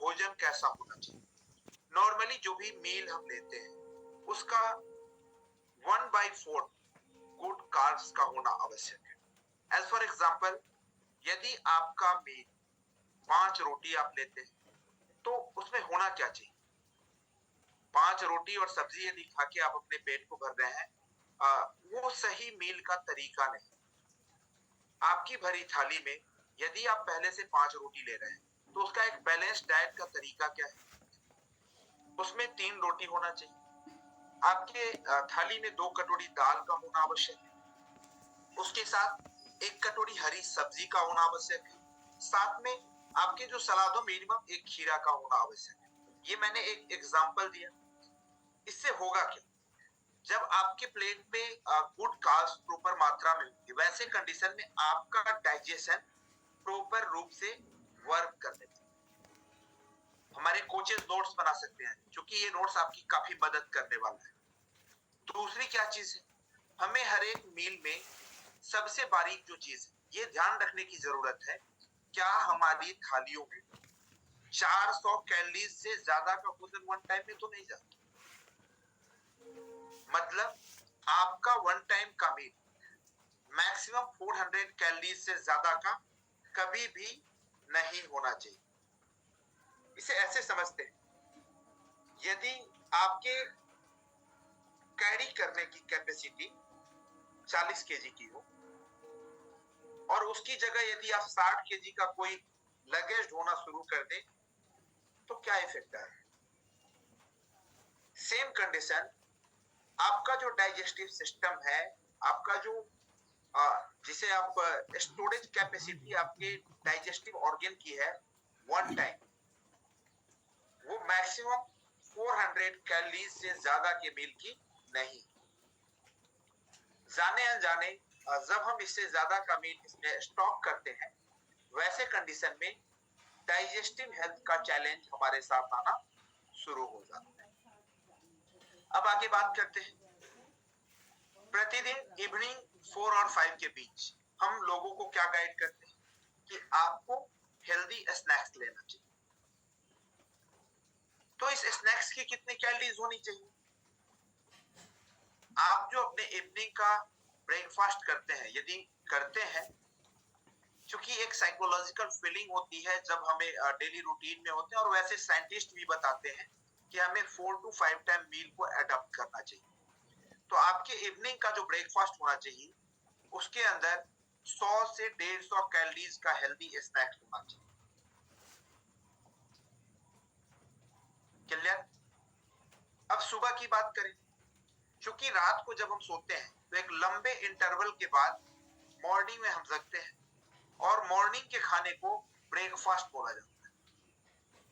भोजन कैसा होना चाहिए। नॉर्मली जो भी मील हम लेते हैं उसका 1/4 गुड कार्ब्स का होना आवश्यक है। एज फॉर एग्जाम्पल, यदि आपका मील 5 रोटी आप लेते हैं तो उसमें होना क्या चाहिए? 5 रोटी और सब्जी यदि खा के आप अपने पेट को भर रहे हैं, वो सही मील का तरीका नहीं। आपकी भरी थाली में यदि आप पहले से 5 रोटी ले रहे हैं तो उसका एक बैलेंस डाइट का तरीका क्या है? उसमें 3 रोटी होना चाहिए। आपके थाली में 2 कटोरी दाल का होना आवश्यक है। उसके साथ 1 कटोरी हरी सब्जी का होना आवश्यक है। साथ में आपके जो सलाद हो मिनिमम 1 खीरा का होना आवश्यक है। ये मैंने एक एग्जांपल दिया। इससे होगा क्या? जब आपके प्लेट में गुड कार्ब्स प्रॉपर मात्रा में होंगे, वैसे कंडीशन में आपका डाइजेशन प्रॉपर रूप से वर्क करने लगेगा। हमारे कोचेस नोट्स बना सकते हैं, क्योंकि ये नोट्स आपकी काफी मदद करने वाला है। दूसरी क्या चीज है, हमें हर एक मील में सबसे बारीक जो चीज है, ये ध्यान रखने की जरूरत है, क्या हमारी थालियों में 400 कैलोरीज से ज्यादा का भोजन वन टाइम में तो नहीं जाता। मतलब आपका वन टाइम का मील मैक्सिमम 400 कैलोरीज से ज्यादा का कभी भी नहीं होना चाहिए। इसे ऐसे समझते हैं, यदि आपके कैरी करने की कैपेसिटी 40 केजी की हो और उसकी जगह यदि आप 60 केजी का कोई लगेज ढोना शुरू कर दें तो क्या इफेक्ट आएगा? सेम कंडीशन, आपका जो डाइजेस्टिव सिस्टम है, आपका जो जिसे आप स्टोरेज कैपेसिटी आपके डाइजेस्टिव ऑर्गन की है वन टाइम, वो मैक्सिमम 400 कैलोरीज से ज्यादा के मील की नहीं। जाने अनजाने जब हम इससे ज्यादा का मील इसमें स्टॉक करते हैं, वैसे कंडीशन में डाइजेस्टिव हेल्थ का चैलेंज हमारे साथ आना शुरू हो जाता है। अब आगे बात करते हैं, प्रतिदिन इवनिंग 4 और 5 के बीच हम लोगों को क्या गाइड करते हैं कि आपको हेल्दी स्नैक्स लेना चाहिए। तो इस स्नैक्स की कितनी कैलोरीज होनी चाहिए? आप जो अपने इवनिंग का ब्रेकफास्ट करते हैं, यदि करते हैं, क्योंकि एक साइकोलॉजिकल फीलिंग होती है जब हमें डेली रूटीन में होते हैं, और वैसे साइंटिस्ट भी बताते हैं कि हमें 4 to 5 टाइम मील को अडॉप्ट करना चाहिए। तो आपके इवनिंग का जो ब्रेकफास्ट होना चाहिए उसके अंदर 100 से 150 कैलोरीज का हेल्दी स्नैक्स होना चाहिए। क्लियर? अब सुबह की बात करें, क्योंकि रात को जब हम सोते हैं तो एक लंबे इंटरवल के बाद मॉर्निंग में हम जगते हैं, और मॉर्निंग के खाने को ब्रेकफास्ट बोला जाता है।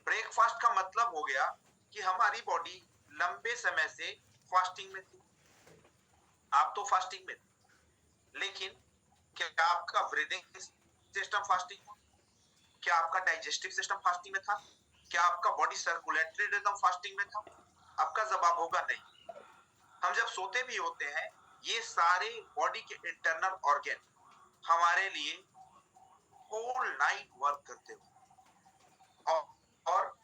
ब्रेकफास्ट का मतलब हो गया कि हमारी बॉडी लंबे समय से फास्टिंग में थी। आप तो फास्टिंग में थे, लेकिन क्या आपका ब्रीदिंग सिस्टम फास्टिंग था? क्या आपका डाइजेस्टिव सिस्टम फास्टिंग में था? क्या आपका बॉडी सर्कुलेटरी रिदम फास्टिंग में था? आपका जवाब होगा नहीं। हम जब सोते भी होते हैं, ये सारे बॉडी के इंटरनल ऑर्गन हमारे लिए होल नाइट वर्क करते हो, और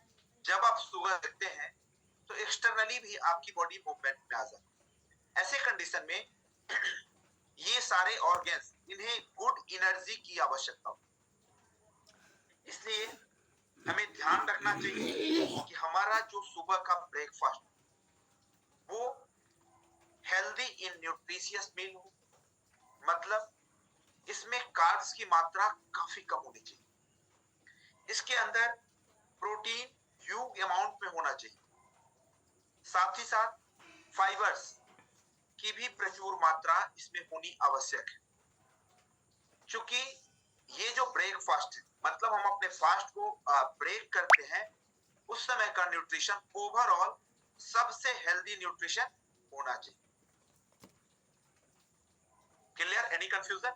जब आप सुबह जगते हैं तो एक्सटर्नली भी आपकी बॉडी मूवमेंट में आ जाती है। ऐसे कंडीशन में ये सारे ऑर्गन्स, इन्हें गुड एनर्जी की आवश्यकता होती है। इसलिए हमें ध्यान रखना चाहिए कि हमारा जो सुबह का ब्रेकफास्ट वो हेल्दी इन न्यूट्रिशियस मील हो। मतलब इसमें कार्ब्स की मात्रा काफी कम होनी चाहिए। इसके अंदर प्रोटीन ह्यूज अमाउंट में होना चाहिए। साथ ही साथ फाइबर्स की भी प्रचुर मात्रा इसमें होनी आवश्यक है, क्योंकि ये जो ब्रेकफास्ट है, मतलब हम अपने फास्ट को ब्रेक करते हैं, उस समय का न्यूट्रिशन ओवरऑल सबसे हेल्दी न्यूट्रिशन होना चाहिए। क्लियर? Any confusion?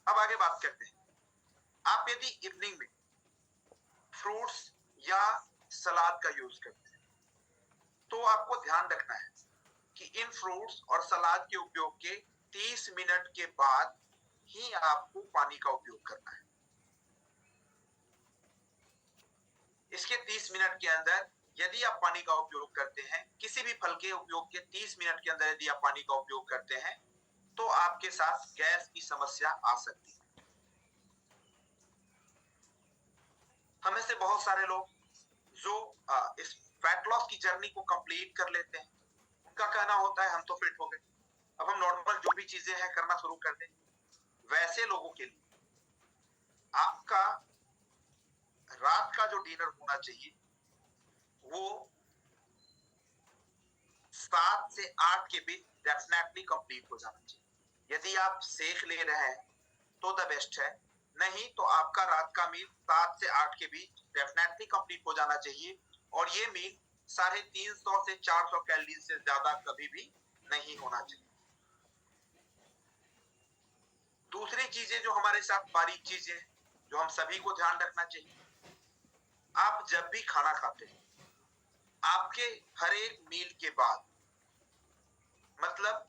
अब आगे बात करते हैं, आप यदि इवनिंग में फ्रूट्स या सलाद का यूज करते हैं तो आपको ध्यान रखना है कि इन फ्रूट्स और सलाद के उपयोग के 30 मिनट के बाद ही आपको पानी का उपयोग करना है। इसके 30 मिनट के अंदर यदि आप पानी का उपयोग करते हैं, किसी भी फल के उपयोग के 30 मिनट के अंदर यदि आप पानी का उपयोग करते हैं, तो आपके साथ गैस की समस्या आ सकती है। हमें से बहुत सारे लोग जो इस फैट लॉस की जर्नी को कंप्लीट कर लेते हैं, उनका कहना होता है हम तो फिट हो गए, अब हम नॉर्मल जो भी चीजें हैं करना शुरू कर दें। वैसे लोगों के लिए आपका रात का जो डिनर होना चाहिए वो 7 से 8 के बीच डेफिनेटली कंप्लीट हो जाना चाहिए। यदि आप सेक ले रहे हैं तो द बेस्ट है, नहीं तो आपका रात का मील 7 से 8 के बीच डेफिनेटली कंप्लीट हो जाना चाहिए। और ये मील 350 से 400 कैलोरी से ज्यादा कभी भी नहीं होना चाहिए। दूसरी चीजें जो हमारे साथ बारीक चीजें जो हम सभी को ध्यान रखना चाहिए, आप जब भी खाना खाते हैं आपके हर एक मील के बाद, मतलब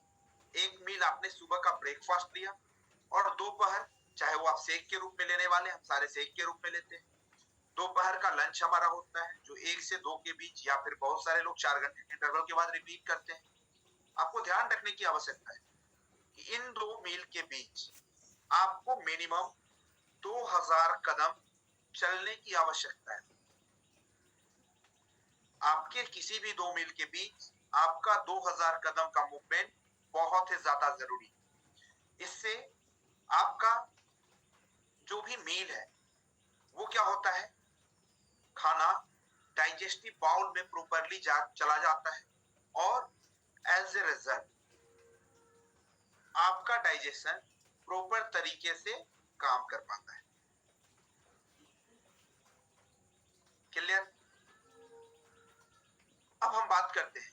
एक मील आपने सुबह का ब्रेकफास्ट लिया और दोपहर, चाहे वो आप सेक के रूप में लेने वाले, हम सारे सेक के रूप में लेते हैं, दोपहर का लंच हमारा होता है जो 1 से 2 के बीच या फिर बहुत सारे लोग 4 घंटे के इंटरवल के बाद रिपीट करते हैं। आपको ध्यान रखने की आवश्यकता है कि इन 2 मील के बीच आपको मिनिमम 2000 कदम चलने की आवश्यकता है। आपके किसी भी 2 मील के बीच आपका 2000 कदम का मूवमेंट बहुत ही ज्यादा जरूरी है। इससे आपका जो भी मील है वो क्या होता है, खाना डाइजेस्टिव बाउल में प्रॉपरली चला जाता है और एज ए रिजल्ट आपका डाइजेशन प्रॉपर तरीके से काम कर पाता है। क्लियर? अब हम बात करते हैं,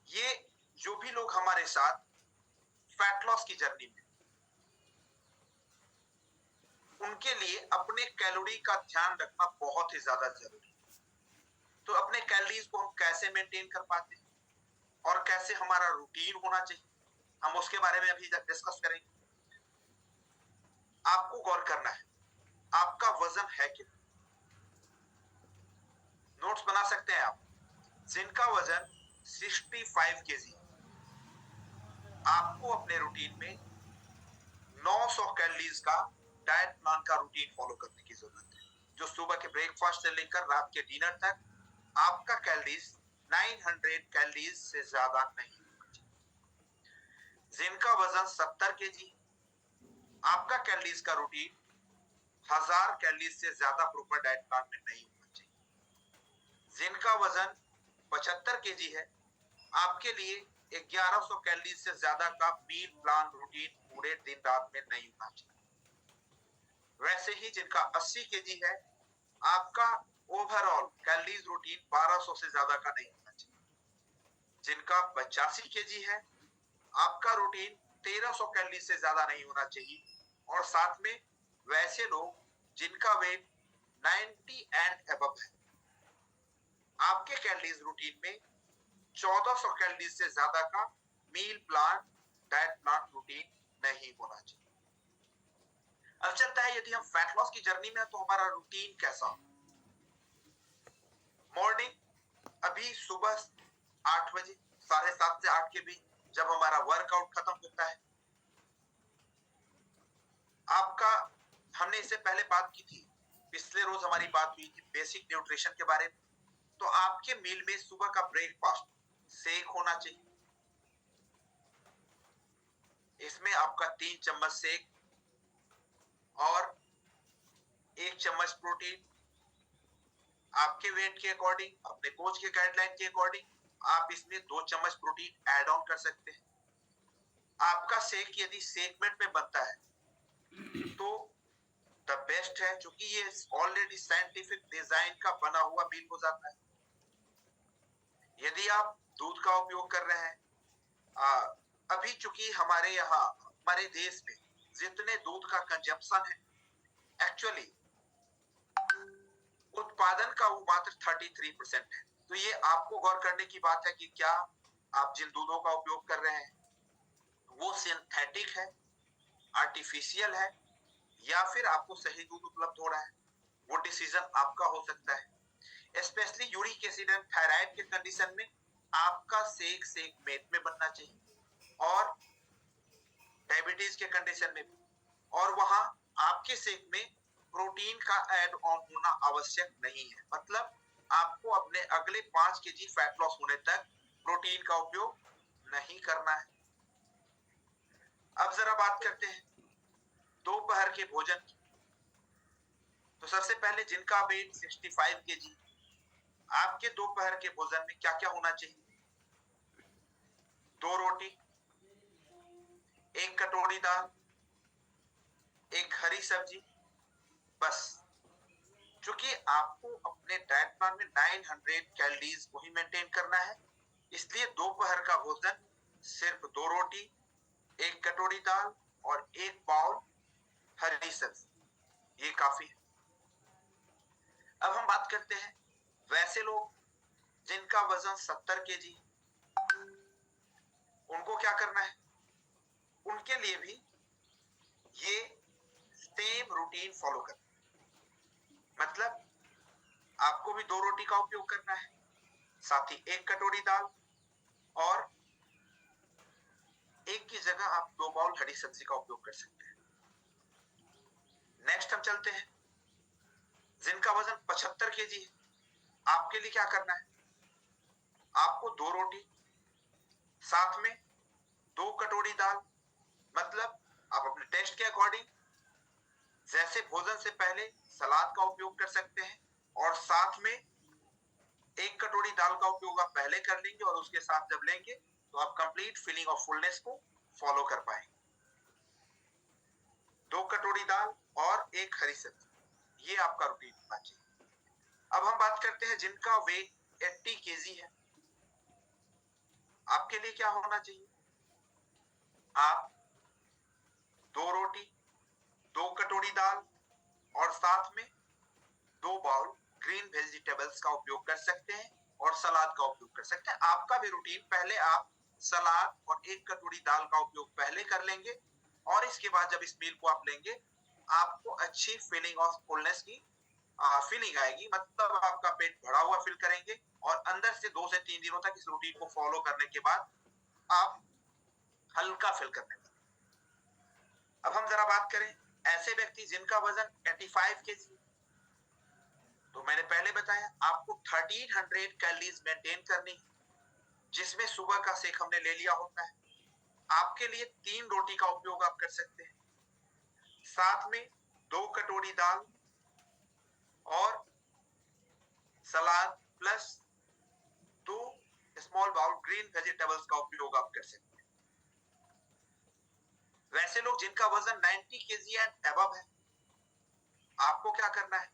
ये जो भी लोग हमारे साथ फैट लॉस की जर्नी में, उनके लिए अपने कैलोरी का ध्यान रखना बहुत ही ज्यादा जरूरी है। तो अपने कैलोरीज को हम कैसे मेंटेन कर पाते हैं और कैसे हमारा रूटीन होना चाहिए, हम उसके बारे में अभी डिस्कस करेंगे। आपको गौर करना है आपका वजन है कितना। नोट्स बना सकते हैं आप। जिनका वजन 65 केजी, आपको अपने रूटीन में 900 कैलोरीज का डाइट प्लान का रूटीन फॉलो करने की जरूरत है, जो सुबह के ब्रेकफास्ट से लेकर रात के डिनर तक आपका कैलोरीज 900 कैलोरीज से ज्यादा नहीं होना चाहिए। जिनका वजन 70 केजी, आपका कैलोरीज का रूटीन 1000 कैलोरीज से ज्यादा प्रॉपर डाइट प्लान में नहीं होना चाहिए। जिनका वजन 75 केजी है, आपके लिए 1100 कैलोरी से ज्यादा का मील प्लान रूटीन पूरे दिन रात में नहीं होना चाहिए। वैसे ही जिनका 80 केजी है, आपका ओवरऑल कैलोरीज रूटीन 1200 से ज्यादा का नहीं होना चाहिए। जिनका 85 केजी है, आपका रूटीन 1300 कैलोरी से ज्यादा नहीं होना चाहिए। और साथ में वैसे लोग जिनका वेट 90 एंड अबव है, आपके कैलोरीज रूटीन में 1400 कैलोरी से ज्यादा का meal plan diet plan routine नहीं होना चाहिए। अब चलता है, यदि हम फैट लॉस की जर्नी में है तो हमारा रूटीन कैसा हो। मॉर्निंग अभी सुबह 8 बजे, 7:30 से 8 के बीच जब हमारा वर्कआउट खत्म होता है, आपका, हमने इससे पहले बात की थी, पिछले रोज हमारी बात हुई थी बेसिक न्यूट्रिशन के बारे में। तो आपके मील में सुबह का ब्रेकफास्ट सेक होना चाहिए। इसमें आपका 3 चम्मच सेक और 1 चम्मच प्रोटीन, आपके वेट के अकॉर्डिंग, अपने कोच के गाइडलाइन के अकॉर्डिंग आप इसमें 2 चम्मच प्रोटीन ऐड ऑन कर सकते हैं। आपका सेक यदि सेगमेंट में बनता है तो द बेस्ट है, क्योंकि ये ऑलरेडी साइंटिफिक डिजाइन का बना हुआ मील हो जाता है। यदि आप दूध का उपयोग कर रहे हैं, अभी चूंकि हमारे यहाँ, हमारे देश में जितने दूध का कंजम्पशन है, एक्चुअली उत्पादन का वो मात्र 33% है। तो ये आपको गौर करने की बात है कि क्या आप जिन दूधों का उपयोग कर रहे हैं वो सिंथेटिक है, आर्टिफिशियल है, या फिर आपको सही दूध उपलब्ध हो रहा है। वो डिसीजन आपका हो सकता है। Specially uric acid and thyroid के कंडीशन में आपका सेक मेद में बनना चाहिए, और डायबिटीज के कंडीशन में भी, और वहां आपके सेक में प्रोटीन का ऐड ऑन होना आवश्यक नहीं है। मतलब आपको अपने अगले 5 केजी फैट लॉस होने तक प्रोटीन का उपयोग नहीं करना है। अब जरा बात करते हैं दोपहर के भोजन की। तो सबसे पहले जिनका वेट 65 केजी, आपके दोपहर के भोजन में क्या क्या होना चाहिए? 2 रोटी, 1 कटोरी दाल, 1 हरी सब्जी, बस। क्योंकि आपको अपने डाइट प्लान में 900 कैलोरीज को ही मेंटेन करना है, इसलिए दोपहर का भोजन सिर्फ 2 रोटी, 1 कटोरी दाल और 1 बाउल हरी सब्जी, ये काफी है। अब हम बात करते हैं वैसे लोग जिनका वजन 70 केजी, उनको क्या करना है? उनके लिए भी ये सेम रूटीन फॉलो करना है। मतलब आपको भी 2 रोटी का उपयोग करना है, साथ ही 1 कटोरी दाल, और 1 की जगह आप 2 बाउल हरी सब्जी का उपयोग कर सकते हैं। नेक्स्ट हम चलते हैं जिनका वजन 75 केजी है, आपके लिए क्या करना है? आपको 2 रोटी, साथ में 2 कटोरी दाल, मतलब आप अपने टेस्ट के अकॉर्डिंग जैसे भोजन से पहले सलाद का उपयोग कर सकते हैं, और साथ में 1 कटोरी दाल का उपयोग आप पहले कर लेंगे, और उसके साथ जब लेंगे तो आप कंप्लीट फीलिंग ऑफ फुलनेस को फॉलो कर पाएंगे। 2 कटोरी दाल और 1 हरी सब्जी, ये आपका रूटीन होना चाहिए। अब हम बात करते हैं जिनका वेट 80 केजी है, आपके लिए क्या होना चाहिए? आप 2 रोटी, 2 कटोरी दाल और साथ में 2 बाउल ग्रीन वेजिटेबल्स का उपयोग कर सकते हैं, और सलाद का उपयोग कर सकते हैं। आपका भी रूटीन, पहले आप सलाद और 1 कटोरी दाल का उपयोग पहले कर लेंगे, और इसके बाद जब इस मील को आप लेंगे आपको अच्छी फीलिंग ऑफ फुलनेस की फीलिंग आएगी। मतलब आपका पेट भरा हुआ फील करेंगे, और अंदर से 2 से 3 दिनों तक इस रूटीन को फॉलो करने के बाद आप हल्का फील करने लगेंगे। अब हम जरा बात करें ऐसे व्यक्ति जिनका वजन 85 केजी, तो मैंने पहले बताया आपको 1300 कैलोरीज मेंटेन करनी है, जिसमें सुबह का सेक हमने ले लिया होता है। आपके लिए 3 रोटी का उपयोग आप कर सकते हैं, साथ में 2 कटोरी दाल और salad plus 2 small bowl green vegetables का उपयोग आप कर सकते हैं। वैसे लोग जिनका वजन 90 केजी एंड अबव है, आपको क्या करना है?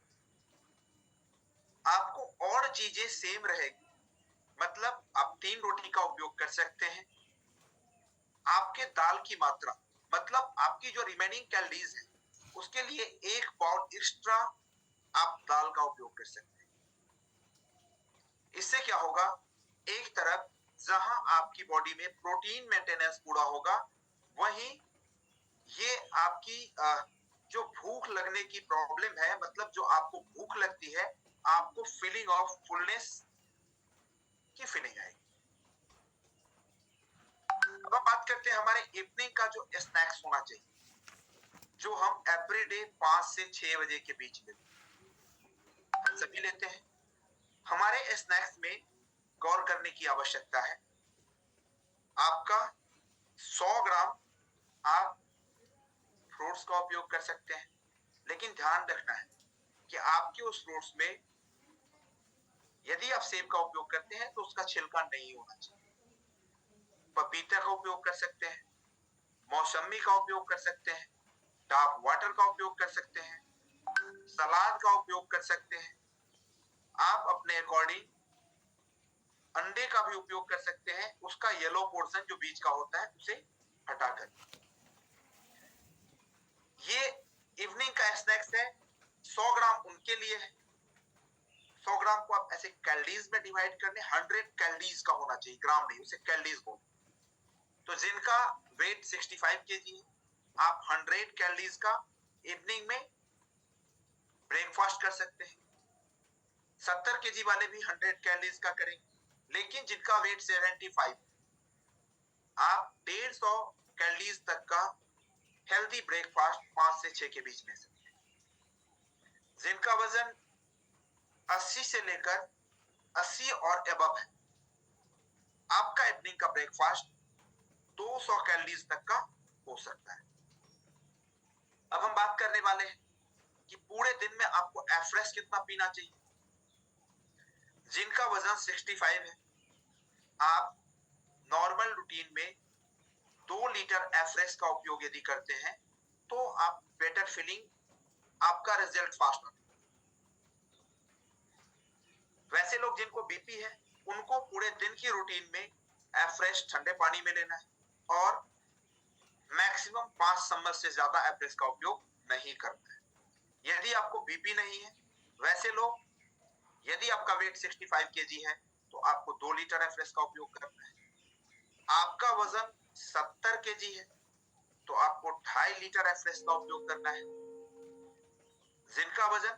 आपको और चीजें सेम रहेगी, मतलब आप 3 रोटी का उपयोग कर सकते हैं। आपके दाल की मात्रा, मतलब आपकी जो रिमेनिंग कैलोरीज है, उसके लिए 1 बाउल एक्स्ट्रा आप दाल का उपयोग कर सकते हैं। इससे क्या होगा? एक तरफ जहां आपकी बॉडी में प्रोटीन मेंटेनेंस पूरा होगा, वहीं ये आपकी जो भूख लगने की प्रॉब्लम है, मतलब जो आपको भूख लगती है, आपको फीलिंग ऑफ फुलनेस की फीलिंग आएगी। अब हम बात करते हैं हमारे इवनिंग का जो स्नैक्स होना चाहिए, जो हम एवरीडे 5 से 6 बजे के बीच में हम सभी लेते हैं। हमारे स्नैक्स में गौर करने की आवश्यकता है। आपका 100 ग्राम आप फ्रूट्स का उपयोग कर सकते हैं, लेकिन ध्यान रखना है कि आपके उस फ्रूट्स में यदि आप सेब का उपयोग करते हैं तो उसका छिलका नहीं होना चाहिए। पपीता का उपयोग कर सकते हैं, मौसमी का उपयोग कर सकते हैं, डार्क वाटर का उपयोग कर सकते हैं, सलाद का उपयोग कर सकते हैं। आप अपने अकॉर्डिंग अंडे का भी उपयोग कर सकते हैं, उसका येलो पोर्शन जो बीच का होता है उसे हटाकर। ये इवनिंग का स्नैक्स है, 100 ग्राम उनके लिए है। 100 ग्राम को आप ऐसे कैलोरीज में डिवाइड करने, 100 कैलोरीज का होना चाहिए, ग्राम नहीं, उसे कैलोरीज बोलते। तो जिनका वेट 65 केजी है, आप 100 कैलोरीज का इवनिंग में ब्रेकफास्ट कर सकते हैं। 70 केजी वाले भी 100 कैलोरीज का करेंगे, लेकिन जिनका वेट 75, आप 150 कैलोरीज तक का हेल्दी ब्रेकफास्ट 5 से 6 के बीच में सकते हैं। जिनका वजन 80 से लेकर 80 और एबव है, आपका इवनिंग का ब्रेकफास्ट 200 कैलोरीज तक का हो सकता है। अब हम बात करने वाले हैं कि पूरे दिन में आपको एफ्रेश कितना पीना चाहिए। जिनका वजन 65 है, आप नॉर्मल रूटीन में 2 लीटर एफ्रेश का उपयोग यदि करते हैं तो आप बेटर फीलिंग, आपका रिजल्ट फास्ट आता है। वैसे लोग जिनको बीपी है, उनको पूरे दिन की रूटीन में एफ्रेश ठंडे पानी में लेना है और मैक्सिमम 5 चम्मच से ज्यादा एफ्रेश का उपयोग नहीं करना है। यदि आपको बीपी नहीं है, वैसे लोग, यदि आपका वेट 65 केजी है तो आपको 2 लीटर एफ्रेश का उपयोग करना है। आपका वजन 70 केजी है तो आपको 2.5 लीटर एफ्रेश का उपयोग करना है। जिनका वजन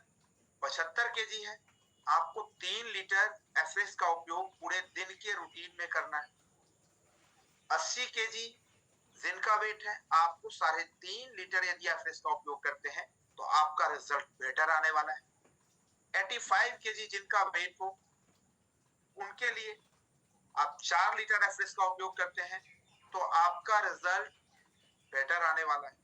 75 केजी है, आपको 3 लीटर एफ्रेश का उपयोग पूरे दिन के रूटीन में करना है। 80 केजी जिनका वेट है, आपको 3.5 लीटर यदि एफ्रेश का उपयोग करते हैं तो आपका रिजल्ट बेटर आने वाला है। 85 केजी जिनका वेट हो, उनके लिए आप 4 लीटर एफ्रेश का उपयोग करते हैं तो आपका रिजल्ट बेटर आने वाला है।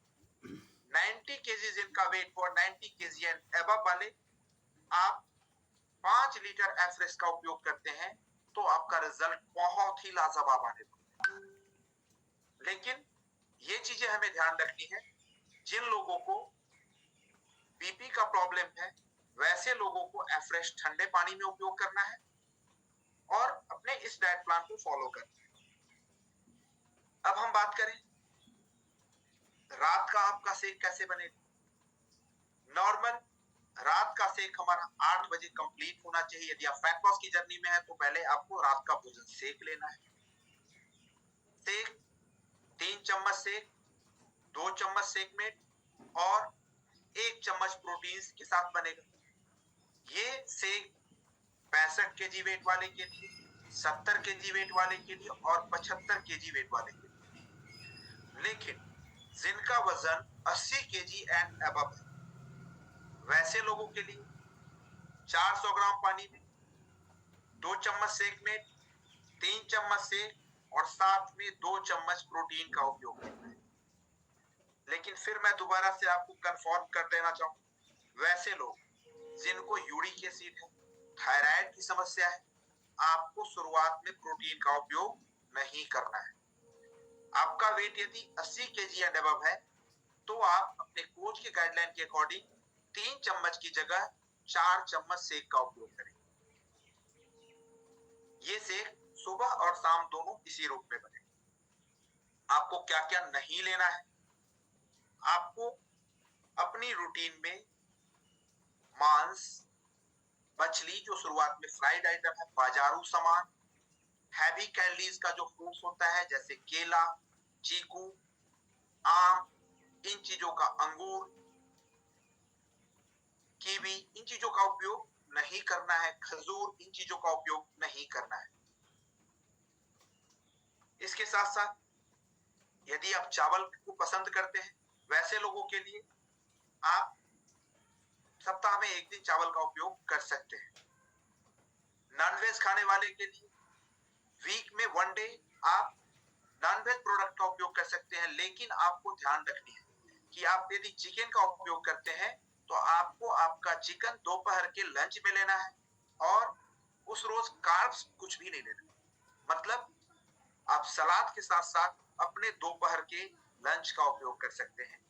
90 केजी जिनका वेट हो, 90 केजी एंड एबव वाले, आप 5 लीटर एफ्रेश का उपयोग करते हैं तो आपका रिजल्ट बहुत ही लाजवाब आने वाला है। लेकिन ये चीजें हमें ध्यान रखनी है, जिन लोगों को बीपी का प्रॉब्लम है, वैसे लोगों को एफ्रेश ठंडे पानी में उपयोग करना है और अपने इस डाइट प्लान को फॉलो करना है। अब हम बात करें रात का आपका सेक कैसे बनेगा। नॉर्मल रात का सेक हमारा 8 बजे कंप्लीट होना चाहिए। यदि आप फैट लॉस की जर्नी में है तो पहले आपको रात का भोजन सेक लेना है। सेक 3 चम्मच सेक, 2 चम्मच सेक मेट और 1 चम्मच प्रोटीन के साथ बनेगा। ये सेक 65 केजी वेट वाले के लिए, 70 केजी वेट वाले के लिए और 75 केजी वेट वाले के लिए। लेकिन जिनका वजन 80 केजी एंड अबव है, वैसे लोगों के लिए 400 ग्राम पानी में 2 चम्मच सेक मेट, 3 चम्मच सेक और साथ में 2 चम्मच प्रोटीन का उपयोग करना है। लेकिन फिर मैं दोबारा से आपको कंफर्म कर देना चाहूँ, वैसे लोग जिनको यूरिक एसिड है, थायराइड की समस्या है, आपको शुरुआत में प्रोटीन का उपयोग नहीं करना है। आपका वेट यदि 80 केजी एंड अबव है तो आप अपने कोच के गाइडलाइन के अकॉर्डिंग 3 चम्मच की जगह 4 चम्मच सेक का उपयोग करें। ये सेक सुबह और शाम दोनों इसी रूप में बने। आपको क्या क्या नहीं लेना है, आपको अपनी रूटीन में मांस, मछली जो शुरुआत में फ्राइड आइटम है, बाजारू सामान, हैवी कैलोरीज का जो फ्रूट्स होता है जैसे केला, चीकू, आम, इन चीजों का, अंगूर, कीवी, इन चीजों का उपयोग नहीं करना है। खजूर, इन चीजों का उपयोग नहीं करना है। इसके साथ साथ यदि आप चावल को पसंद करते हैं, वैसे लोगों के लिए आप सप्ताह में 1 दिन चावल का उपयोग कर सकते हैं। नॉनवेज खाने वाले के लिए वीक में 1 डे आप नॉनवेज प्रोडक्ट का उपयोग कर सकते हैं। लेकिन आपको ध्यान रखनी है कि आप यदि चिकन का उपयोग करते हैं तो आपको आपका चिकन दोपहर के लंच में लेना है और उस रोज कार्ब्स कुछ भी नहीं लेना। मतलब आप सलाद के साथ साथ अपने दोपहर के लंच का उपयोग कर सकते हैं।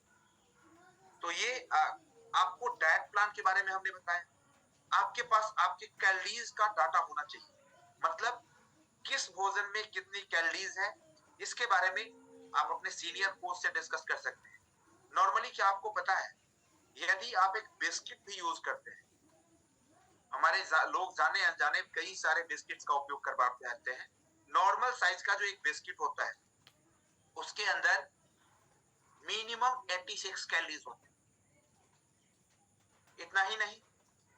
तो ये आपको डाइट प्लान के बारे में हमने बताया। आपके पास आपके कैलोरीज का डाटा होना चाहिए, मतलब किस भोजन में कितनी कैलोरीज है, इसके बारे में आप अपने सीनियर कोच से डिस्कस कर सकते हैं। नॉर्मली क्या आपको पता है, यदि आप एक बिस्किट भी यूज करते हैं, हमारे लोग जाने अनजाने कई सारे बिस्किट्स का उपयोग करते हैं। नॉर्मल साइज का जो एक बिस्किट होता है उसके अंदर मिनिमम 86 कैलोरीज होते हैं। इतना ही नहीं,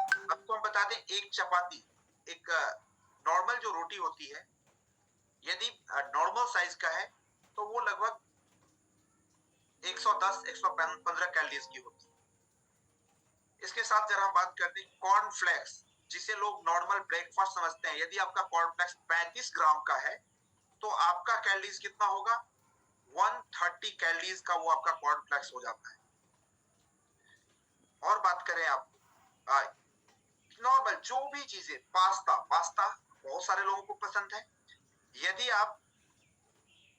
आपको हम बता दें, एक चपाती, एक नॉर्मल जो रोटी होती है, यदि नॉर्मल साइज का है तो वो लगभग 110-115 कैलोरीज की होती है। इसके साथ जरा हम बात करते हैं कॉर्नफ्लेक्स, जिसे लोग नॉर्मल ब्रेकफास्ट समझते हैं। यदि आपका कॉर्नफ्लेक्स 35 ग्राम का है तो आपका कैलोरीज कितना होगा? 130 कैलोरीज का वो आपका कॉर्नफ्लेक्स हो जाता है। और बात करें आप नॉर्मल जो भी चीजें, पास्ता पास्ता बहुत सारे लोगों को पसंद है। यदि आप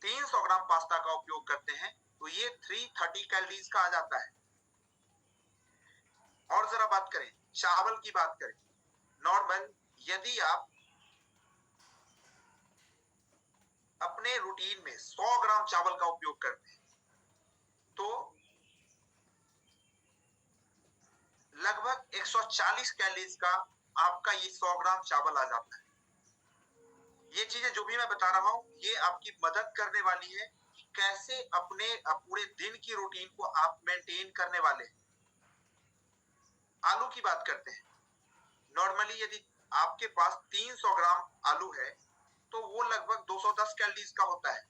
300 ग्राम पास्ता का उपयोग करते हैं तो ये 330 कैलोरीज का आ जाता है। और जरा बात करें चावल की, बात करें नॉर्मल, यदि आप अपने रूटीन में 100 ग्राम चावल का उपयोग करते हैं तो लगभग 140 कैलोरीज का आपका ये 100 ग्राम चावल आ जाता है। ये चीजें जो भी मैं बता रहा हूं ये आपकी मदद करने वाली है कि कैसे अपने पूरे दिन की रूटीन को आप मेंटेन करने वाले हैं। आलू की बात करते हैं। नॉर्मली यदि आपके पास 300 ग्राम आलू है तो वो लगभग 210 कैलोरीज का होता है।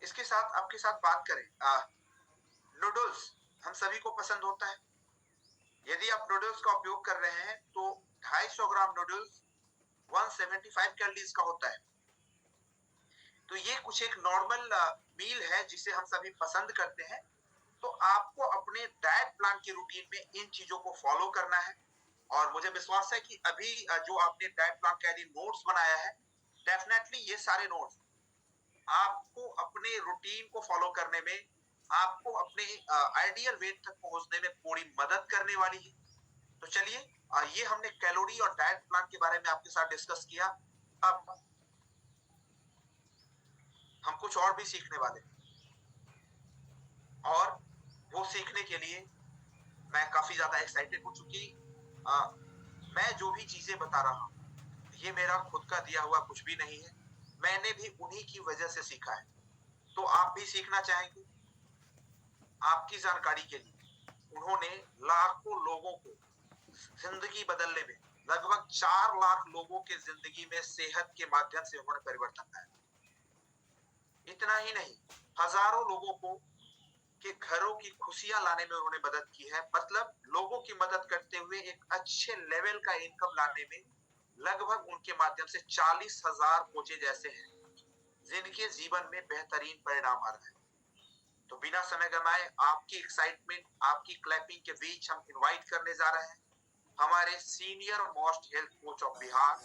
इसके साथ आपके साथ बात करें नूडल्स, हम सभी को पसंद होता है। यदि आप नूडल्स का उपयोग कर रहे हैं तो 250 ग्राम नूडल्स 175 कैलोरीज का होता है। तो ये कुछ एक नॉर्मल मील है जिसे हम सभी पसंद करते हैं। तो आपको अपने डाइट प्लान की रूटीन में इन चीजों को फॉलो करना है। और मुझे विश्वास है कि अभी जो आपने डाइट प्लान का यदि नोट्स बनाया है, डेफिनेटली ये सारे नोट्स आपको अपने रूटीन को फॉलो करने में, आपको अपने आइडियल वेट तक पहुंचने में पूरी मदद करने वाली है। तो चलिए, ये हमने कैलोरी और डाइट प्लान के बारे में आपके साथ डिस्कस किया। अब हम कुछ और भी सीखने वाले, और वो सीखने के लिए मैं काफी ज्यादा एक्साइटेड हूं, चूंकि मैं जो भी चीजें बता रहा हूं ये मेरा खुद का दिया हुआ कुछ भी नहीं है, मैंने भी उन्हीं की वजह से सीखा है। तो आप भी सीखना चाहेंगे? आपकी जानकारी के लिए, उन्होंने लाखों लोगों को जिंदगी बदलने में, लगभग 4 लाख लोगों के जिंदगी में सेहत के माध्यम से उन्होंने परिवर्तन लाया। इतना ही नहीं, हजारों लोगों को के घरों की खुशियां लाने में उन्होंने मदद की है। मतलब लोगों की मदद करते हुए एक अच्छे लेवल का इनकम लाने में लगभग उनके माध्यम से 40,000 कोचेज ऐसे हैं जिनके जीवन में बेहतरीन परिणाम आ रहा है। तो बिना समय गंवाए, आपकी एक्साइटमेंट, आपकी क्लैपिंग के बीच हम इनवाइट करने जा रहे हैं हमारे senior most health coach of Bihar,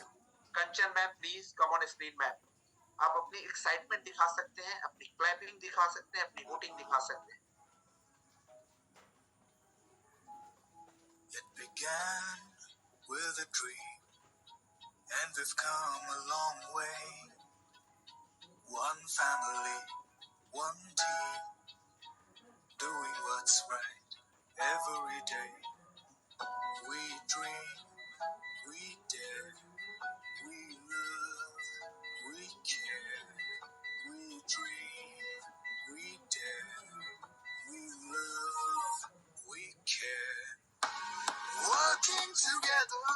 Kanchan ma'am. Please come on screen ma'am. आप अपनी एक्साइटमेंट दिखा सकते हैं, अपनी क्लैपिंग दिखा सकते हैं, अपनी वोटिंग दिखा सकते हैं। It began with a dream, and we've come a long way. One family, one team, doing what's right every day. We dream, we dare, we love, we care. We dream, we dare, we love, we care. Working together,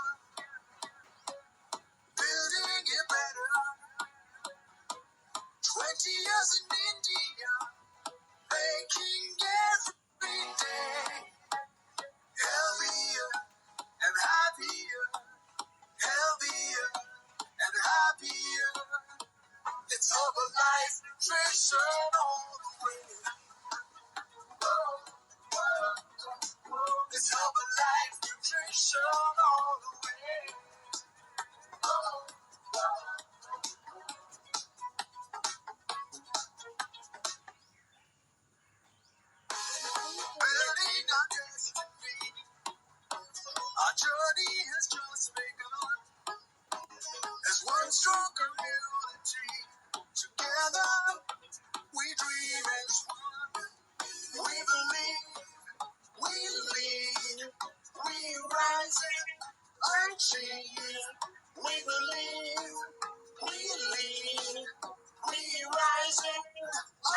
building it better. 20 years in India, making every day healthier and happier, healthier and happier. It's Herbalife Nutrition all the way. It's Herbalife Nutrition all the way. Building our destiny, our journey has just begun. As one strong community, together we dream as one. We believe, we lead, we rise and achieve. We believe, we lead, we rise and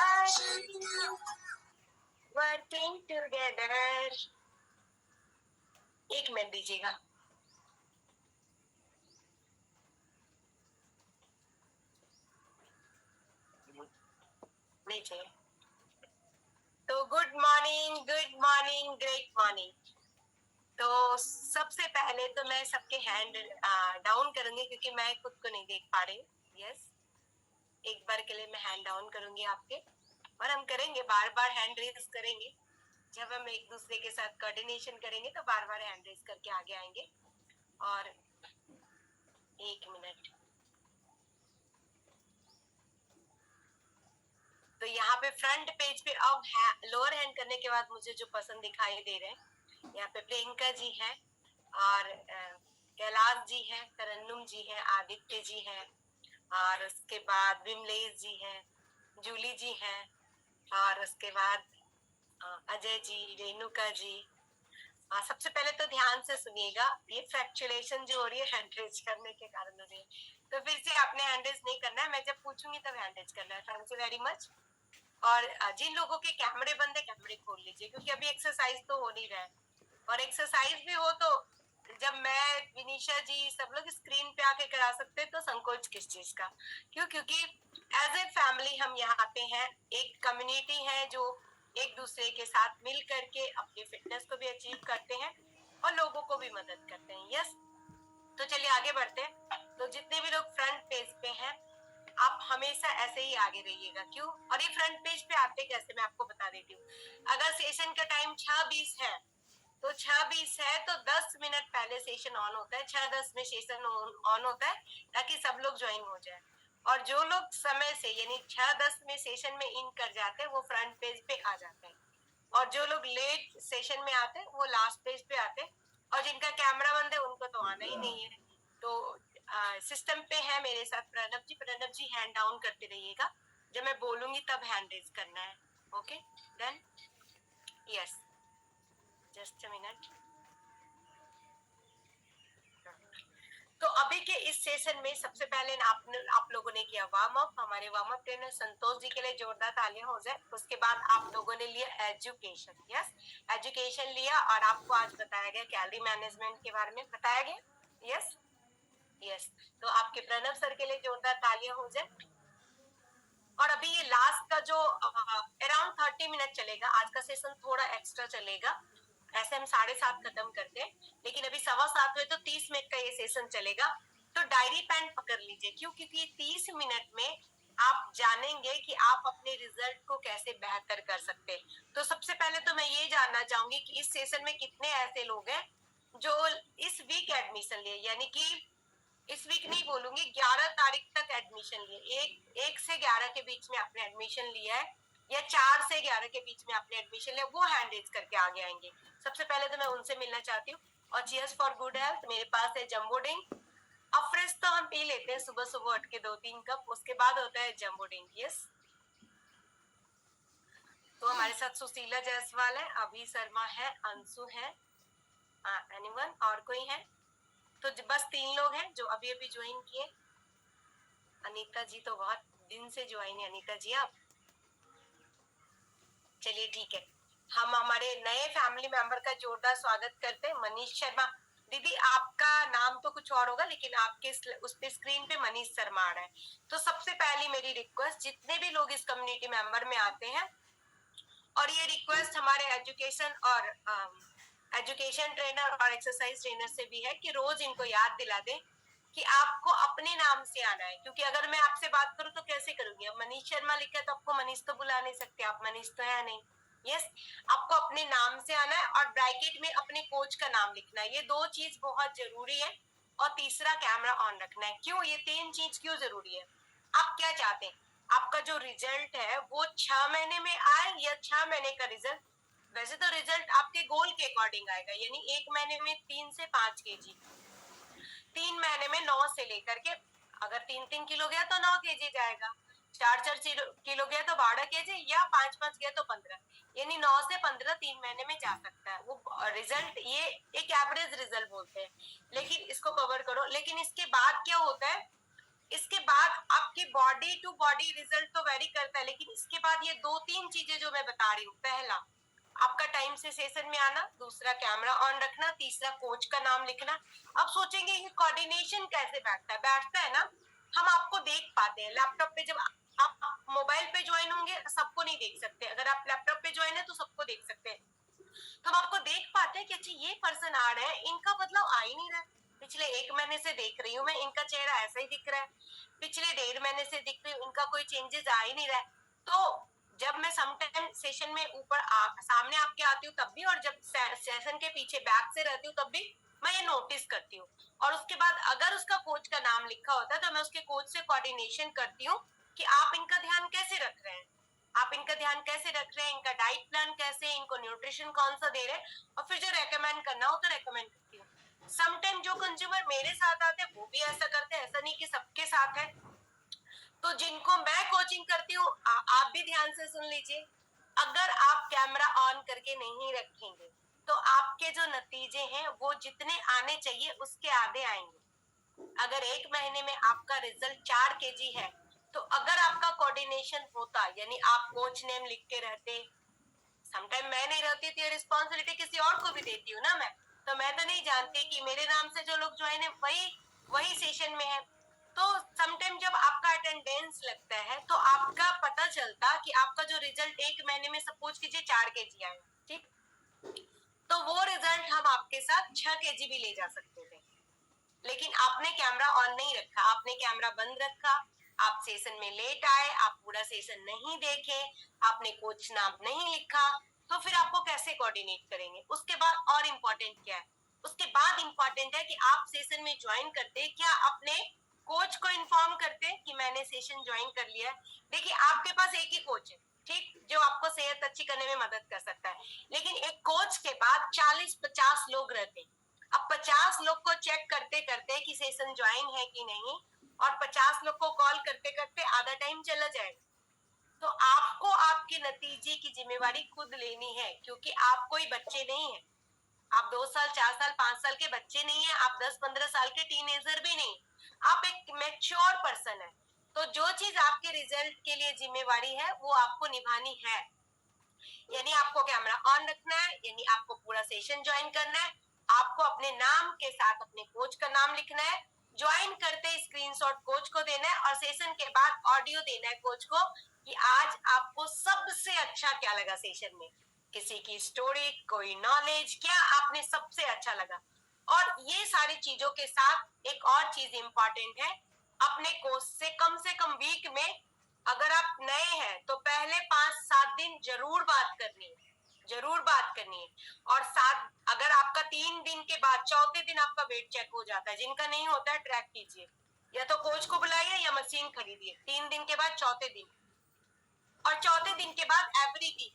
achieve. Working together 1 minute दीजिएगा। नहीं चाहिए। तो good morning, great morning. तो सबसे पहले तो मैं सबके हैंड डाउन करूंगी क्योंकि मैं खुद को नहीं देख पा रही हूँ। यस, एक बार के लिए मैं हैंड डाउन करूंगी आपके, और हम करेंगे बार बार हैंड रेज करेंगे। जब हम एक दूसरे के साथ कोऑर्डिनेशन करेंगे तो बार बार हैंड रेज करके आगे आएंगे। और 1 मिनट। तो यहाँ पे फ्रंट पेज पे अब लोअर हैंड करने के बाद मुझे जो पसंद दिखाई दे रहे हैं, यहाँ पे प्रियंका जी है, और कैलाश जी है, तरन्नुम जी है, आदित्य जी है, और उसके बाद विमलेश जी है, जूली जी है, और उसके बाद अजय जी, रेणुका जी। सबसे पहले तो ध्यान से सुनिएगा, ये फ्रैक्चुलेशन जो हो रही है हैंड रेज करने के कारण हो रही है, तो फिर से आपने हैंड रेज नहीं करना है, मैं जब पूछूंगी तब हैंड रेज करना है। Thank you very much. और जिन लोगों के कैमरे बंद है कैमरे खोल लीजिए, क्योंकि अभी एक्सरसाइज तो हो नहीं रहा है, और एक्सरसाइज भी हो तो जब मैं, विनीशा जी, सब लोग स्क्रीन पे आके करा सकते हैं, तो संकोच किस चीज का? क्योंकि एज ए फैमिली हम यहाँ पे हैं, एक कम्युनिटी है जो एक दूसरे के साथ मिल करके अपनी फिटनेस को भी अचीव करते हैं और लोगों को भी मदद करते हैं। यस, तो चलिए आगे बढ़ते हैं। तो जितने भी लोग फ्रंट पेज पे हैं, आप हमेशा ऐसे ही आगे रहिएगा। क्यों? और ये फ्रंट पेज पे आते कैसे, मैं आपको बता देती हूँ। अगर सेशन का टाइम 6:20 है, तो 6:20 है तो 10 मिनट पहले सेशन ऑन होता है, 6:10 में सेशन ऑन होता है, ताकि सब लोग ज्वाइन हो जाए। और जो लोग समय से यानी 6:10 में सेशन में इन कर जाते हैं वो फ्रंट पेज पे आ जाते हैं, और जो लोग लेट सेशन में आते हैं वो लास्ट पेज पे आते हैं, और जिनका कैमरा बंद है उनको तो आना ही नहीं है। तो सिस्टम पे है मेरे साथ प्रणब जी हैंड डाउन करते रहिएगा, जब मैं बोलूंगी तब हैंड रेज करना है। Okay done? Yes, just a minute. तो अभी के इस सेशन में सबसे पहले आप लोगों ने किया वार्म अप। हमारे warm up trainer Santosh ji के लिए जोरदार तालियां हो जाए। उसके बाद आप लोगों ने लिया एजुकेशन। यस, एजुकेशन लिया, और आपको आज बताया गया कैलोरी मैनेजमेंट के बारे में बताया गया। यस यस, तो आपके प्रणव सर के लिए जोरदार तालियां हो जाए। और अभी ये लास्ट का जो अराउंड 30 मिनट चलेगा, आज का सेशन थोड़ा एक्स्ट्रा चलेगा, ऐसे हम 7:30 खत्म करते हैं, लेकिन अभी 7:15 हुए तो 30 मिनट का ये सेशन चलेगा। तो डायरी पेन पकड़ लीजिए, क्यों? क्योंकि 30 मिनट में आप जानेंगे कि आप अपने रिजल्ट को कैसे बेहतर कर सकते हैं। तो सबसे पहले तो मैं ये जानना चाहूंगी कि इस सेशन में कितने ऐसे लोग हैं जो इस वीक एडमिशन लिए, यानी कि इस वीक नहीं बोलूंगी, 11 तारीख तक एडमिशन लिए, एक से 11 के बीच में आपने एडमिशन लिया है, या 4 से 11 के बीच में आपने एडमिशन लिया, वो हैंड रेज करके आगे आएंगे। सबसे पहले तो मैं उनसे मिलना चाहती हूँ। और चीयर्स फॉर गुड हेल्थ। मेरे पास है जम्बो ड्रिंक। अब फ्रेश तो हम पी लेते हैं सुबह सुबह उठ के 2-3 कप, उसके बाद होता है जम्बो ड्रिंक। यस, तो हमारे साथ सुशीला जायसवाल है, अभी शर्मा है, अंशु है, एनीवन और कोई है? तो बस 3 लोग हैं जो अभी अभी ज्वाइन किए। अनीता जी तो बहुत दिन से ज्वाइन है। अनीता जी आप, चलिए ठीक है। हम हमारे नए फैमिली मेंबर का जोरदार स्वागत करते हैं, मनीष शर्मा। दीदी आपका नाम तो कुछ और होगा, लेकिन आपके उस पे स्क्रीन पे मनीष शर्मा आ रहा है। तो सबसे पहली मेरी रिक्वेस्ट, जितने भी लोग इस कम्युनिटी मेंबर में आते हैं, और ये रिक्वेस्ट हमारे एजुकेशन ट्रेनर और एक्सरसाइज ट्रेनर से भी है कि रोज इनको याद दिला दें कि आपको अपने नाम से आना है। क्योंकि अगर मैं आपसे बात करूं तो कैसे करूंगी? अब मनीष शर्मा लिखा है तो आपको मनीष तो बुला नहीं सकते, आप मनीष तो है नहीं। यस, आपको अपने नाम से आना है, और ब्रैकेट में अपने कोच का नाम लिखना है। ये 2 चीज बहुत जरूरी है। और तीसरा, कैमरा ऑन रखना है। क्यों? ये 3 चीज क्यों जरूरी है? आप क्या चाहते हैं? आपका जो रिजल्ट है वो 6 महीने में आए, या 6 महीने का रिजल्ट? वैसे तो रिजल्ट आपके गोल के अकॉर्डिंग आएगा, यानी 1 महीने में 3 से 5 केजी, 3 महीने में 9 से लेकर के, अगर 3-3 किलो गया तो 9 केजी जाएगा, 4-4 किलो गया तो 12 केजी, या 5-5 गया तो 15, यानी 9 से 15 3 महीने में जा सकता है वो रिजल्ट। ये एक एवरेज रिजल्ट बोलते हैं, लेकिन इसको कवर करो। लेकिन इसके बाद क्या होता है? इसके बाद आपकी बॉडी टू बॉडी रिजल्ट तो वेरी करता है, लेकिन इसके बाद ये 2-3 चीजें जो मैं बता रही हूँ। पहला, आपका टाइम से सेशन में आना, दूसरा कैमरा ऑन रखना, तीसरा कोच का नाम लिखना। अब सोचेंगे ये कोऑर्डिनेशन कैसे बैठता है ना, हम आपको देख पाते हैं लैपटॉप पे। जब आप मोबाइल पे ज्वाइन होंगे सबको नहीं देख सकते, अगर आप लैपटॉप पे ज्वाइन है तो सबको देख सकते हैं। तो हम आपको देख पाते हैं कि अच्छा ये पर्सन आ रहे हैं, इनका बदलाव आ ही नहीं रहा है। पिछले 1 महीने से देख रही हूँ मैं, इनका चेहरा ऐसा ही दिख रहा है। पिछले 1.5 महीने से दिख रही हूँ, इनका कोई चेंजेस आ ही नहीं रहा है। तो जब मैं समटाइम सेशन में ऊपर सामने आपके आती हूँ तब भी, और जब सेशन के पीछे बैक से रहती हूँ तब भी मैं ये नोटिस करती हूँ। और उसके बाद अगर उसका कोच का नाम लिखा होता है तो मैं उसके कोच से कोऑर्डिनेशन करती हूँ कि आप इनका ध्यान कैसे रख रहे हैं, आप इनका ध्यान कैसे रख रहे हैं, इनका डाइट प्लान कैसे, इनको न्यूट्रिशन कौन सा दे रहे हैं, और फिर जो रेकमेंड करना हो तो रेकमेंड करती हूँ। समटाइम जो कंज्यूमर मेरे साथ आते हैं वो भी ऐसा करते हैं, ऐसा नहीं कि सबके साथ है। तो जिनको मैं कोचिंग करती हूँ आप भी ध्यान से सुन लीजिए, अगर आप कैमरा ऑन करके नहीं रखेंगे तो आपके जो नतीजे हैं वो जितने आने चाहिए उसके आधे आएंगे। अगर 1 महीने में आपका रिजल्ट 4 केजी है तो अगर आपका कोऑर्डिनेशन होता, यानी आप कोच नेम लिख के रहते, समटाइम मैं नहीं रहती थी, रिस्पॉन्सिबिलिटी किसी और को भी देती हूँ ना मैं, तो मैं तो नहीं जानती कि मेरे नाम से जो लोग ज्वाइन है वही सेशन में है। तो समटाइम जब आपका अटेंडेंस लगता है तो आपका पता चलता कि आपका जो रिजल्ट 1 महीने में सपोज कीजिए 4 केजी आया, ठीक, तो वो रिजल्ट हम आपके साथ 6 केजी भी ले जा सकते थे। लेकिन आपने कैमरा ऑन नहीं रखा, आपने कैमरा बंद रखा, आप सेशन में लेट आए, आप पूरा सेशन नहीं देखे, आपने कोच नाम नहीं लिखा, तो फिर आपको कैसे कोऑर्डिनेट करेंगे। उसके बाद और इम्पोर्टेंट क्या है, उसके बाद इम्पोर्टेंट है कि आप सेशन में ज्वाइन करते क्या अपने कोच को इन्फॉर्म करते कि मैंने सेशन ज्वाइन कर लिया है। देखिए आपके पास एक ही कोच है, ठीक, जो आपको सेहत अच्छी करने में मदद कर सकता है, लेकिन एक कोच के बाद 40-50 लोग रहते हैं। अब 50 लोग को चेक करते करते कि सेशन ज्वाइन है कि नहीं, और 50 लोग को कॉल करते करते आधा टाइम चला जाएगा। तो आपको आपके नतीजे की जिम्मेवारी खुद लेनी है, क्योंकि आप कोई बच्चे नहीं है, आप 2 साल 4 साल 5 साल के बच्चे नहीं है, आप 10-15 साल के टीनेजर भी नहीं, आप एक मैच्योर पर्सन है। तो जो चीज आपके रिजल्ट के लिए जिम्मेवारी है वो आपको निभानी है, यानी आपको कैमरा ऑन रखना है, यानी आपको पूरा सेशन ज्वाइन करना है, आपको अपने नाम के साथ अपने कोच का नाम लिखना है, ज्वाइन करते स्क्रीनशॉट कोच को देना है, और सेशन के बाद ऑडियो देना है कोच को कि आज आपको सबसे अच्छा क्या लगा सेशन में, किसी की स्टोरी, कोई नॉलेज, क्या आपने सबसे अच्छा लगा। और ये सारी चीजों के साथ एक और चीज इंपॉर्टेंट है, अपने कोच से कम वीक में, अगर आप नए हैं तो पहले 5-7 दिन जरूर बात करनी है, जरूर बात करनी है। और 7, अगर आपका 3 दिन के बाद चौथे दिन आपका वेट चेक हो जाता है, जिनका नहीं होता है ट्रैक कीजिए, या तो कोच को बुलाइए या मशीन खरीदिए 3 दिन के बाद चौथे दिन, और चौथे दिन के बाद एवरी वीक,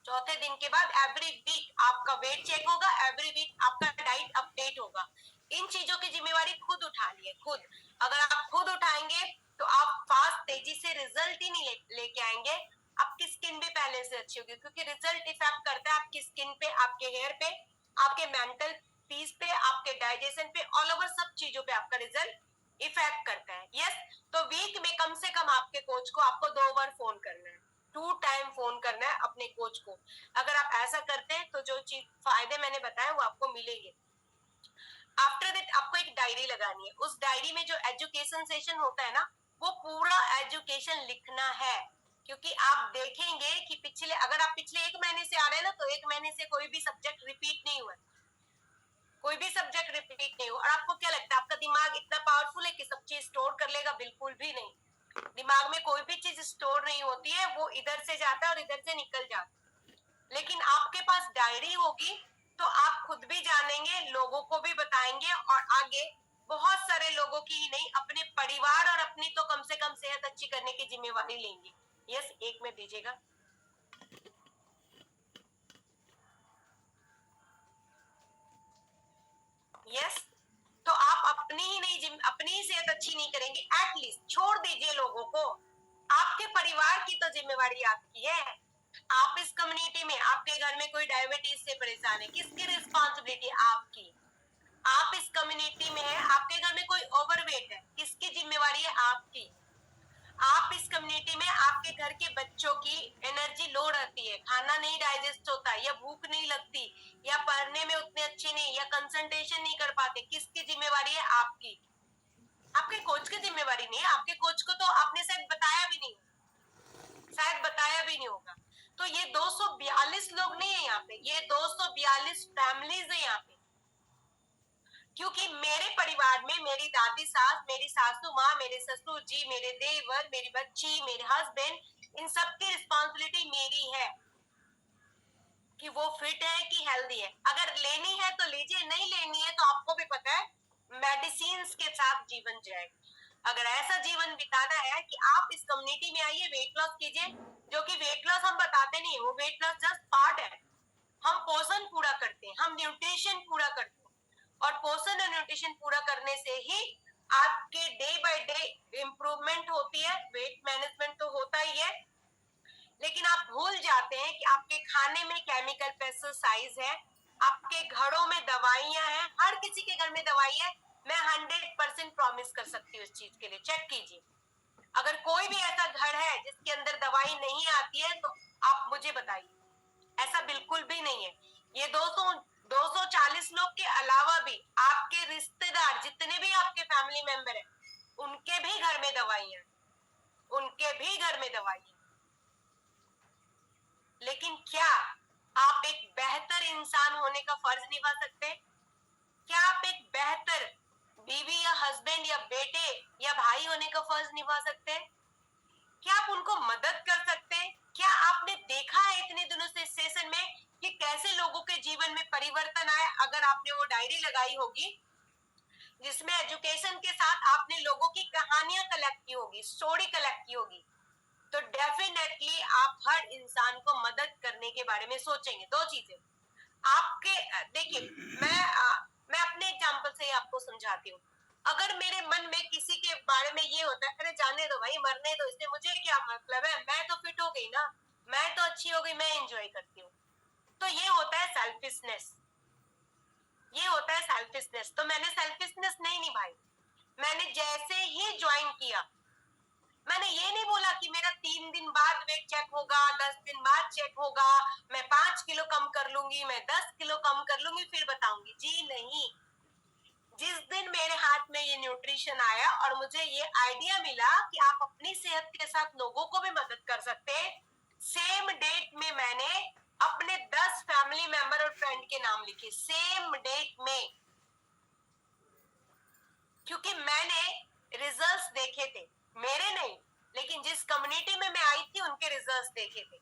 चौथे दिन के बाद एवरी वीक आपका वेट चेक होगा, एवरी वीक आपका डाइट अपडेट होगा। इन चीजों की जिम्मेवारी खुद उठानी है, खुद। अगर आप खुद उठाएंगे तो आप फास्ट तेजी से रिजल्ट ही नहीं लेके आएंगे, आपकी स्किन भी पहले से अच्छी होगी, क्योंकि रिजल्ट इफेक्ट करता है आपकी स्किन पे, आपके हेयर पे, आपके मेंटल पीस पे, आपके डाइजेशन पे, ऑल ओवर सब चीजों पे आपका रिजल्ट इफेक्ट करता है। यस, तो वीक में कम से कम आपके कोच को आपको 2 बार फोन करना है, 2 टाइम फोन करना है अपने कोच को। अगर आप ऐसा करते हैं तो जो चीज फायदे मैंने बताए वो आपको मिलेंगे। आफ्टर दैट आपको एक डायरी लगानी है, उस डायरी में जो एजुकेशन सेशन होता है ना वो पूरा एजुकेशन लिखना है, क्योंकि आप देखेंगे कि अगर आप पिछले 1 महीने से आ रहे हैं ना, तो 1 महीने से कोई भी सब्जेक्ट रिपीट नहीं हुआ, कोई भी सब्जेक्ट रिपीट नहीं हुआ। और आपको क्या लगता है आपका दिमाग इतना पावरफुल है कि सब चीज स्टोर कर लेगा? बिल्कुल भी नहीं, दिमाग में कोई भी चीज स्टोर नहीं होती है, वो इधर से जाता है और इधर से निकल जाता है। लेकिन आपके पास डायरी होगी तो आप खुद भी जानेंगे, लोगों को भी बताएंगे, और आगे बहुत सारे लोगों की ही नहीं, अपने परिवार और अपनी तो कम से कम सेहत अच्छी करने की जिम्मेवारी लेंगे। यस, एक में दीजिएगा। यस, तो आप अपनी ही सेहत अच्छी नहीं करेंगे, एटलीस्ट छोड़ दीजिए लोगों को, आपके परिवार की तो जिम्मेवारी आपकी है। आप इस कम्युनिटी में, आपके घर में कोई डायबिटीज से परेशान है, किसकी रिस्पॉन्सिबिलिटी? आपकी। आप इस कम्युनिटी में है, आपके घर में कोई ओवरवेट है, किसकी जिम्मेवारी है? आपकी। आप इस कम्युनिटी में, आपके घर के बच्चों की एनर्जी लो रहती है, खाना नहीं डाइजेस्ट होता है, या आपके कोच की जिम्मेवारी नहीं है, आपके कोच को तो आपने शायद बताया भी नहीं, शायद बताया भी नहीं होगा। तो ये 242 लोग नहीं है यहाँ पे, ये 242 फैमिलीज है यहाँ पे। क्योंकि मेरे परिवार में मेरी दादी सास, मेरी सासू माँ, मेरे ससुर जी, मेरे देवर, मेरी बच्ची, मेरे हस्बैंड, इन सब की रिस्पॉन्सिबिलिटी मेरी है कि वो फिट है कि हेल्दी है। अगर लेनी है तो लीजिए, नहीं लेनी है तो आपको भी पता है मेडिसिन के साथ जीवन जाए। अगर ऐसा जीवन बिताना है कि आप इस कम्युनिटी में आइए, वेट लॉस कीजिए, जो कि वेट लॉस हम बताते नहीं, वो वेट लॉस जस्ट पार्ट है। हम पोषण पूरा करते हैं, हम न्यूट्रिशन पूरा करते हैं, और पोषण और न्यूट्रिशन पूरा करने से ही आपके डे बाय डे इम्प्रूवमेंट होती है। वेट मैनेजमेंट तो होता ही है, लेकिन आप भूल जाते हैं कि आपके खाने में केमिकल पेस्टिसाइड्स है, आपके घरों में दवाइयां हैं, हर किसी के घर में दवाई है। मैं 100% प्रॉमिस कर सकती हूँ इस चीज के लिए, चेक कीजिए। अगर कोई भी ऐसा घर है जिसके अंदर दवाई नहीं आती है तो आप मुझे बताइए, ऐसा बिल्कुल भी नहीं है। ये 240 लोग के अलावा भी आपके रिश्तेदार जितने भी आपके फैमिली मेंबर हैं, उनके भी घर में दवाइयां, उनके भी घर में दवाइयां। लेकिन क्या आप एक बेहतर इंसान होने का फर्ज निभा सकते हैं? क्या आप एक बेहतर बीवी या हस्बैंड या बेटे या भाई होने का फर्ज निभा सकते हैं? क्या आप उनको मदद कर सकते हैं? क्या आपने देखा है इतने दिनों से इस सेशन में कि कैसे लोगों के जीवन में परिवर्तन आया? अगर आपने वो डायरी लगाई होगी जिसमें एजुकेशन के साथ आपने लोगों की कहानियां कलेक्ट की होगी, स्टोरी कलेक्ट की होगी, तो डेफिनेटली आप हर इंसान को मदद करने के बारे में सोचेंगे। दो चीजें आपके, देखिए मैं अपने एग्जांपल से ही आपको समझाती हूँ। अगर मेरे मन में किसी के बारे में ये होता है, अरे जाने दो भाई, मरने दो, इससे मुझे क्या मतलब है, मैं तो फिट हो गई ना, मैं तो अच्छी हो गई, मैं एंजॉय करती हूँ। तो ये होता है सेल्फिशनेस, ये होता है सेल्फिशनेस। तो मैंने सेल्फिशनेस नहीं निभाई। मैंने जैसे ही ज्वाइन किया, मैंने ये नहीं बोला कि मेरा 3 दिन बाद वेट चेक होगा, 10 दिन बाद चेक होगा, मैं 5 किलो कम कर लूंगी, मैं 10 किलो कम कर लूंगी फिर बताऊंगी। जी नहीं, जिस दिन मेरे हाथ में ये न्यूट्रिशन आया और मुझे ये आइडिया मिला कि आप अपनी सेहत के साथ लोगों को भी मदद कर सकते हैं, सेम डेट में मैंने अपने 10 फैमिली मेंबर और फ्रेंड के नाम लिखे, सेम डेट में। क्योंकि मैंने रिजल्ट्स देखे थे, मेरे नहीं, लेकिन जिस कम्युनिटी में मैं आई थी उनके रिजल्ट्स देखे थे,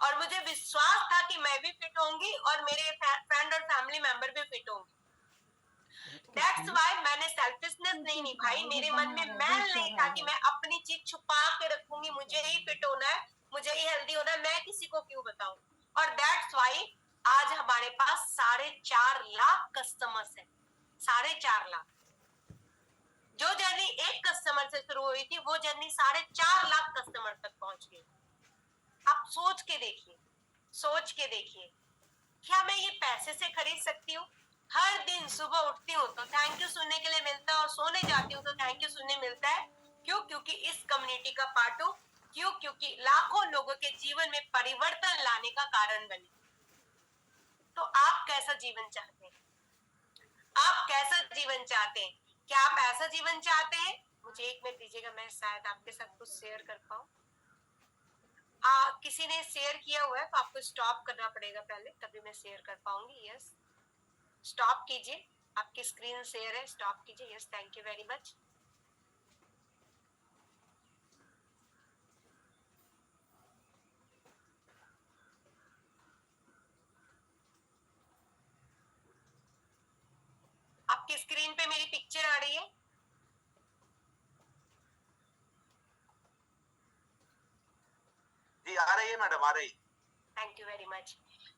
और मुझे विश्वास था कि मैं भी फिट होंगी और मेरे फ्रेंड और फैमिली मेंबर भी फिट होंगे। दैट्स व्हाई मैंने सेल्फिशनेस नहीं निभाई। मेरे मन में मैल नहीं था कि मैं अपनी चीज छुपा के रखूंगी, मुझे ही फिट होना है, मुझे ही हेल्दी होना है, मैं किसी को क्यों बताऊं। और दैट्स व्हाई आज हमारे पास 4.5 लाख कस्टमर्स हैं, 4.5 लाख। जो जर्नी एक कस्टमर से शुरू हुई थी, वो जर्नी 4.5 लाख कस्टमर तक पहुंच गई। आप सोच के देखिए, सोच के देखिए, क्या मैं ये पैसे से खरीद सकती हूँ? हर दिन सुबह उठती हूँ तो थैंक यू सुनने के लिए मिलता है, और सोने जाती हूँ तो थैंक यू सुनने मिलता है। क्यों? क्योंकि इस कम्युनिटी का पार्ट हूँ। क्यों? क्योंकि लाखों लोगों के जीवन में परिवर्तन लाने का कारण बनी। तो आप कैसा जीवन चाहते हैं? आप कैसा जीवन चाहते हैं? क्या आप ऐसा जीवन चाहते हैं? मुझे 1 मिनट दीजिएगा, मैं शायद आपके साथ कुछ शेयर कर पाऊँ। किसी ने शेयर किया हुआ है तो आपको स्टॉप करना पड़ेगा पहले, तभी मैं शेयर कर पाऊंगी। यस, स्टॉप कीजिए, आपकी स्क्रीन शेयर है, स्टॉप कीजिए। Yes, thank you very much. आपकी स्क्रीन पे मेरी पिक्चर आ रही है? जी आ रही है मैडम, आ रही। Thank you very much.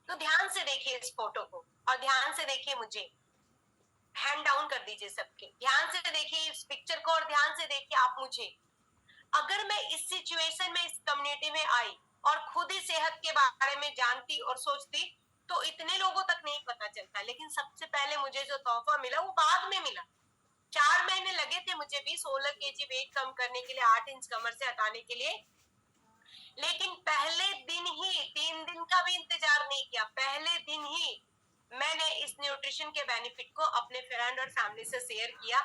तो ध्यान से देखिए इस फोटो को, और ध्यान से देखिए मुझे, हैंड डाउन कर दीजिए सबके, ध्यान से देखिए इस पिक्चर को, और ध्यान से देखिए आप मुझे। अगर मैं इस सिचुएशन में, इस कम्युनिटी में आई और खुद ही सेहत के बारे में जानती और सोचती, तो इतने लोगों तक नहीं पता चलता। लेकिन सबसे पहले मुझे जो तोहफा मिला वो बाद में मिला। 4 महीने लगे थे मुझे भी 16 केजी वेट कम करने के लिए, 8 इंच कमर से हटाने के लिए। लेकिन पहले दिन ही, 3 दिन का भी इंतजार नहीं किया, पहले दिन ही मैंने इस न्यूट्रिशन के बेनिफिट को अपने फ्रेंड और फैमिली से शेयर किया।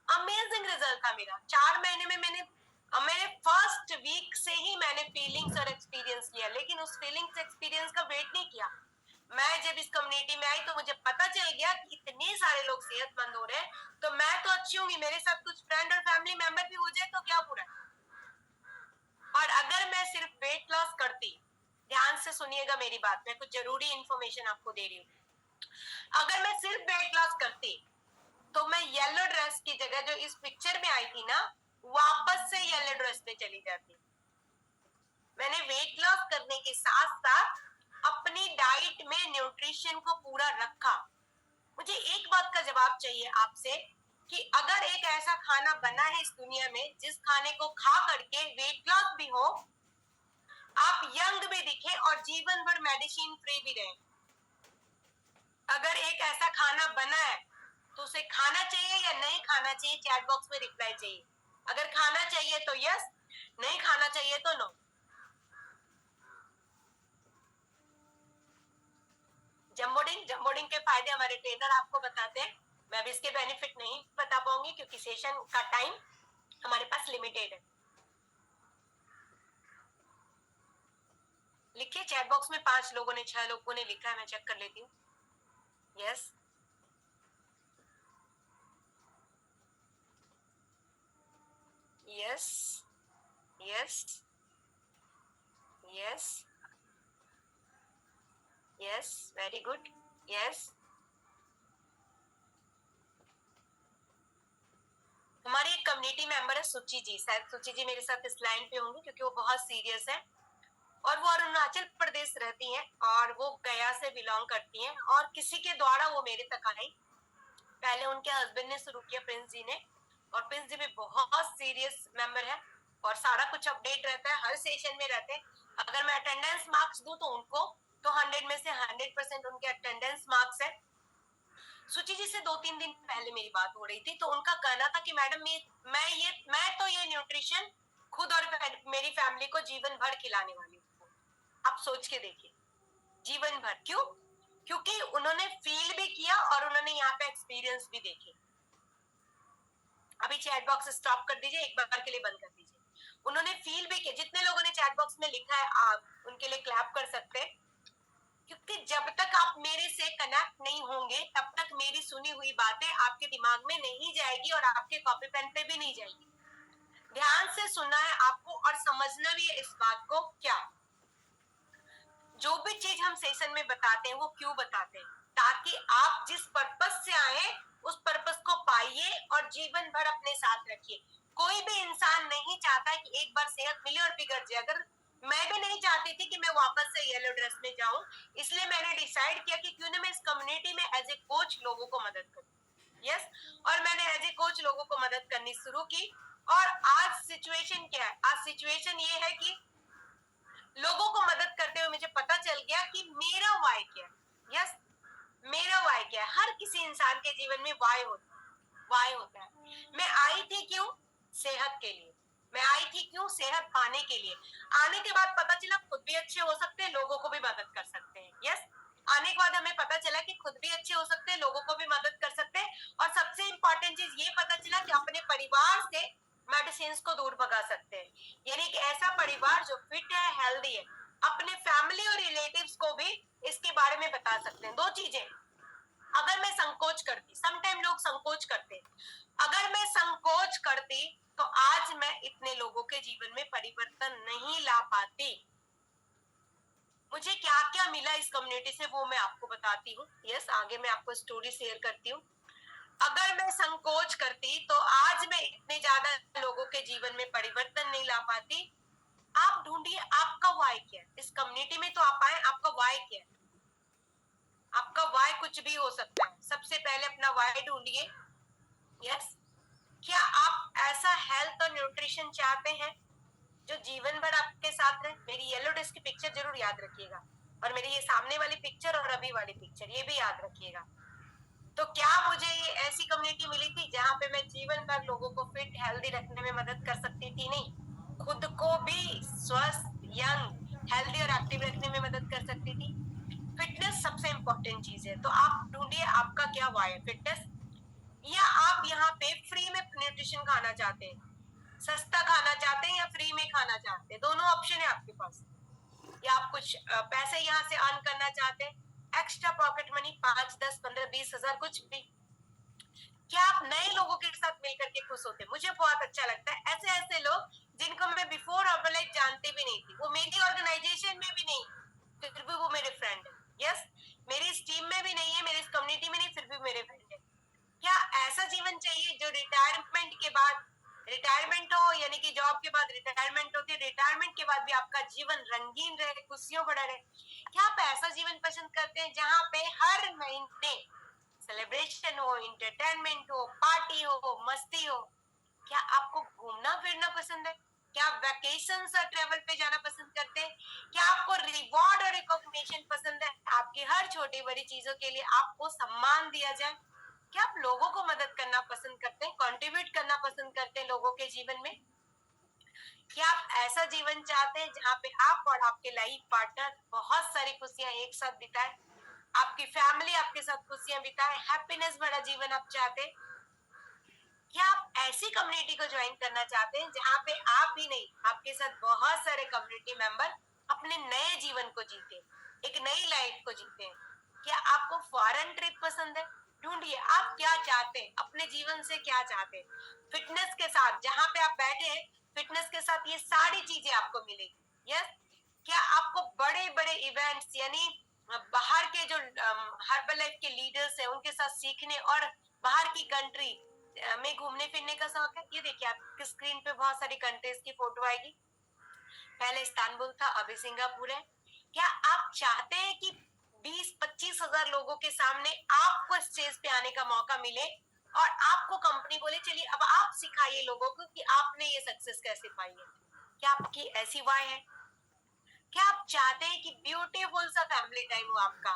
अमेजिंग रिजल्ट मेरा 4 महीने में मैंने फर्स्ट वीक से ही मैंने फीलिंग्स और एक्सपीरियंस लिया, लेकिन उस फीलिंग्स एक्सपीरियंस का वेट नहीं किया। मैं जब इस कम्युनिटी में आई तो मुझे पता चल गया कि इतने सारे लोग सेहतमंद हो रहे हैं, तो मैं तो अच्छी होंगी, मेरे साथ कुछ फ्रेंड और फैमिली मेंबर भी हो जाए तो क्या बुरा है। और अगर मैं सिर्फ वेट लॉस करती, ध्यान से सुनिएगा मेरी बात, मैं कुछ जरूरी इंफॉर्मेशन आपको दे रही हूँ। अगर मैं सिर्फ वेट लॉस करती तो मैं येलो ड्रेस की जगह जो इस पिक्चर में आई थी ना, वापस से येलो ड्रेस पे चली जाती। मैंने वेट लॉस करने के साथ साथ अपनी डाइट में न्यूट्रिशन को पूरा रखा। मुझे एक बात का जवाब चाहिए आपसे कि अगर एक ऐसा खाना बना है इस दुनिया में जिस खाने को खा करके वेट लॉस भी हो, आप यंग भी दिखे और जीवन भर मेडिसिन फ्री भी रहे, अगर एक ऐसा खाना बना है तो उसे खाना चाहिए या नहीं खाना चाहिए, चैट बॉक्स में रिप्लाई चाहिए। अगर खाना चाहिए तो यस, नहीं खाना चाहिए तो नो। जंबोडिंग के फायदे हमारे ट्रेनर आपको बताते हैं, मैं भी इसके बेनिफिट नहीं बता पाऊंगी क्योंकि सेशन का टाइम हमारे पास लिमिटेड है। लिखिए चैट बॉक्स में 5 लोगों ने 6 लोगों ने लिखा है, मैं चेक कर लेती हूँ। Yes, yes, yes, yes, yes, very good, yes. हमारी एक कम्युनिटी मेंबर है सुची जी, शायद सुची जी मेरे साथ इस लाइन पे होंगी क्योंकि वो बहुत सीरियस है और वो अरुणाचल प्रदेश रहती हैं और वो गया से बिलोंग करती हैं और किसी के द्वारा वो मेरे तक आई। पहले उनके हस्बैंड ने शुरू किया, प्रिंस जी ने, और प्रिंस जी भी बहुत सीरियस मेंबर है और सारा कुछ अपडेट रहता है, हर सेशन में रहते हैं। अगर मैं अटेंडेंस मार्क्स दूं तो उनको तो 100 में से 100% उनके अटेंडेंस मार्क्स है। सुची जी से 2-3 दिन पहले मेरी बात हो रही थी तो उनका कहना था कि मैडम मैं तो ये न्यूट्रिशन खुद और मेरी फैमिली को जीवन भर खिलाने वाली हूँ। आप सोच के देखिए, जीवन भर। क्यों? क्योंकि उन्होंने फील भी किया और उन्होंने यहाँ पे एक्सपीरियंस भी देखे। अभी चैट बॉक्स स्टॉप कर दीजिए, एक बार के लिए बंद कर दीजिए। उन्होंने फील भी किया, जितने लोगों ने चैट बॉक्स में लिखा है आप उनके लिए क्लैप कर सकते हैं, क्योंकि जब तक आप मेरे से कनेक्ट नहीं होंगे तब तक मेरी सुनी हुई बातें आपके दिमाग में नहीं जाएगी और आपके कॉपी पेन पे भी नहीं जाएगी। ध्यान से सुनना है आपको और समझना भी है इस बात को। क्या जो भी चीज हम सेशन में बताते हैं वो क्यों बताते हैं? ताकि आप जिस पर्पस से आए उस पर्पस को पाइए और जीवन भर अपने साथ रखिए। कोई भी इंसान नहीं चाहता कि एक बार सेहत मिले और बिगड़ जाए। अगर मैं भी नहीं चाहती थी कि मैं वापस से येलो ड्रेस में जाऊं, इसलिए मैंने डिसाइड किया कि क्यों ना मैं इस कम्युनिटी में एज ए कोच लोगों को मदद करूं। यस, और मैंने एज ए कोच लोगों को मदद करनी शुरू की। और आज सिचुएशन क्या है? आज सिचुएशन ये है कि लोगों को मदद करते हुए मुझे पता चल गया कि मेरा वाई क्या है। यस, मेरा वाई क्या है? हर किसी इंसान के जीवन में वाई होता है। मैं आई थी क्यों? सेहत के लिए। मैं आई थी क्यों? सेहत पाने के लिए। आने के बाद पता चला खुद भी अच्छे हो सकते हैं, लोगों को भी मदद कर सकते हैं। यस, आने के बाद हमें पता चला कि खुद भी अच्छे हो सकते हैं, लोगों को भी मदद कर सकते हैं, और सबसे इम्पोर्टेंट चीज ये पता चला कि अपने परिवार से मेडिसिन को दूर भगा सकते हैं। यानी कि ऐसा परिवार जो फिट है, हेल्दी है, अपने फैमिली और रिलेटिव्स को भी इसके बारे में बता सकते हैं। 2 चीजें, अगर मैं संकोच करती, समटाइम लोग संकोच करते, अगर मैं संकोच करती तो आज मैं इतने लोगों के जीवन में परिवर्तन नहीं ला पाती। मुझे क्या क्या मिला इस कम्युनिटी से वो मैं आपको बताती हूँ। यस, आगे मैं आपको स्टोरी शेयर करती हूँ। अगर मैं संकोच करती तो आज मैं इतने ज्यादा लोगों के जीवन में परिवर्तन नहीं ला पाती। आप ढूंढिए आपका वाई क्या है। इस कम्युनिटी में तो आप आए, आपका वाई क्या है? आपका वाई कुछ भी हो सकता है। सबसे पहले अपना वाई ढूंढिए। यस, क्या आप ऐसा हेल्थ और न्यूट्रिशन चाहते हैं जो जीवन भर आपके साथ रहे? मेरी येलो ड्रेस की पिक्चर जरूर याद रखिएगा, और मेरी ये सामने वाली पिक्चर और अभी वाली पिक्चर ये भी याद रखिएगा। तो क्या मुझे ये ऐसी कम्युनिटी मिली थी जहाँ पे मैं जीवन भर लोगों को फिट हेल्दी रखने में मदद कर सकती थी? नहीं, खुद को भी स्वस्थ, यंग, हेल्दी और एक्टिव रखने में मदद कर सकती थी। फिटनेस सबसे इम्पोर्टेंट चीज है, तो आप ढूंढिए आपका क्या वाई है। फिटनेस, या आप यहाँ पे फ्री में न्यूट्रिशन खाना चाहते हैं, सस्ता खाना चाहते हैं या फ्री में खाना चाहते हैं, दोनों ऑप्शन है आपके पास। या आप कुछ पैसे यहाँ से अर्न करना चाहते हैं, एक्स्ट्रा पॉकेट मनी 5, 10, 15, 20 हजार कुछ भी। क्या आप नए लोगों के साथ मिलकर के खुश होते हैं? मुझे बहुत अच्छा लगता है ऐसे ऐसे लोग जिनको मैं बिफोर हर्बलाइफ जानती भी नहीं थी, वो मेरी ऑर्गेनाइजेशन में भी नहीं, फिर भी वो मेरे फ्रेंड है। यस, मेरी इस टीम में भी नहीं है, मेरी इस कम्युनिटी में नहीं, फिर भी मेरे फ्रेंड है। क्या ऐसा जीवन चाहिए जो रिटायरमेंट के बाद, रिटायरमेंट हो यानी कि जॉब के बाद रिटायरमेंट होती है, रिटायरमेंट के बाद भी आपका जीवन रंगीन रहे, खुशियों भरा रहे? क्या आप ऐसा जीवन पसंद करते हैं जहाँ पे हर महीने सेलिब्रेशन हो, एंटरटेनमेंट हो, पार्टी हो, मस्ती हो? क्या आपको घूमना फिरना पसंद है? क्या आप वैकेशन और ट्रेवल पे जाना पसंद करते हैं? क्या आपको रिवॉर्ड और रिकॉग्निशन पसंद है? आपकी हर छोटी बड़ी चीजों के लिए आपको सम्मान दिया जाए? क्या आप लोगों को मदद करना पसंद करते हैं, कंट्रीब्यूट करना पसंद करते हैं लोगों के जीवन में? क्या आप ऐसा जीवन चाहते हैं जहाँ पे आप और आपके लाइफ पार्टनर बहुत सारी खुशियां एक साथ बिताए, आपकी फैमिली आपके साथ खुशियां बिताए, हैप्पीनेस भरा जीवन आप चाहते हैं? क्या आप ऐसी कम्युनिटी को ज्वाइन करना चाहते हैं जहाँ पे आप ही नहीं, आपके साथ बहुत सारे कम्युनिटी मेंबर अपने नए जीवन को जीते, एक नई लाइफ को जीते हैं? क्या आपको फॉरेन ट्रिप पसंद है? ढूंढिए आप क्या चाहते हैं, अपने जीवन से क्या चाहते हैं। फिटनेस के साथ जहाँ पे आप बैठे हैं, फिटनेस के साथ ये सारी चीजें आपको मिलेगी। यस, क्या आपको बड़े बड़े इवेंट्स यानी बाहर के जो हर्बल लाइफ के लीडर्स हैं उनके साथ सीखने और बाहर की कंट्री में घूमने फिरने का शौक है? ये देखिए आपकी स्क्रीन पे बहुत सारी कंट्रीज की फोटो आएगी। पहले इस्तांबुल था, अभी सिंगापुर है। क्या आप चाहते हैं कि 20-25 हजार लोगों के सामने आपको स्टेज पे आने का मौका मिले और आपको कंपनी बोले चलिए अब आप सिखाइए लोगों को कि आपने ये सक्सेस कैसे पाई है? क्या आपकी ऐसी वाय है? क्या आप चाहते हैं कि ब्यूटीफुल सा फैमिली टाइम हो आपका,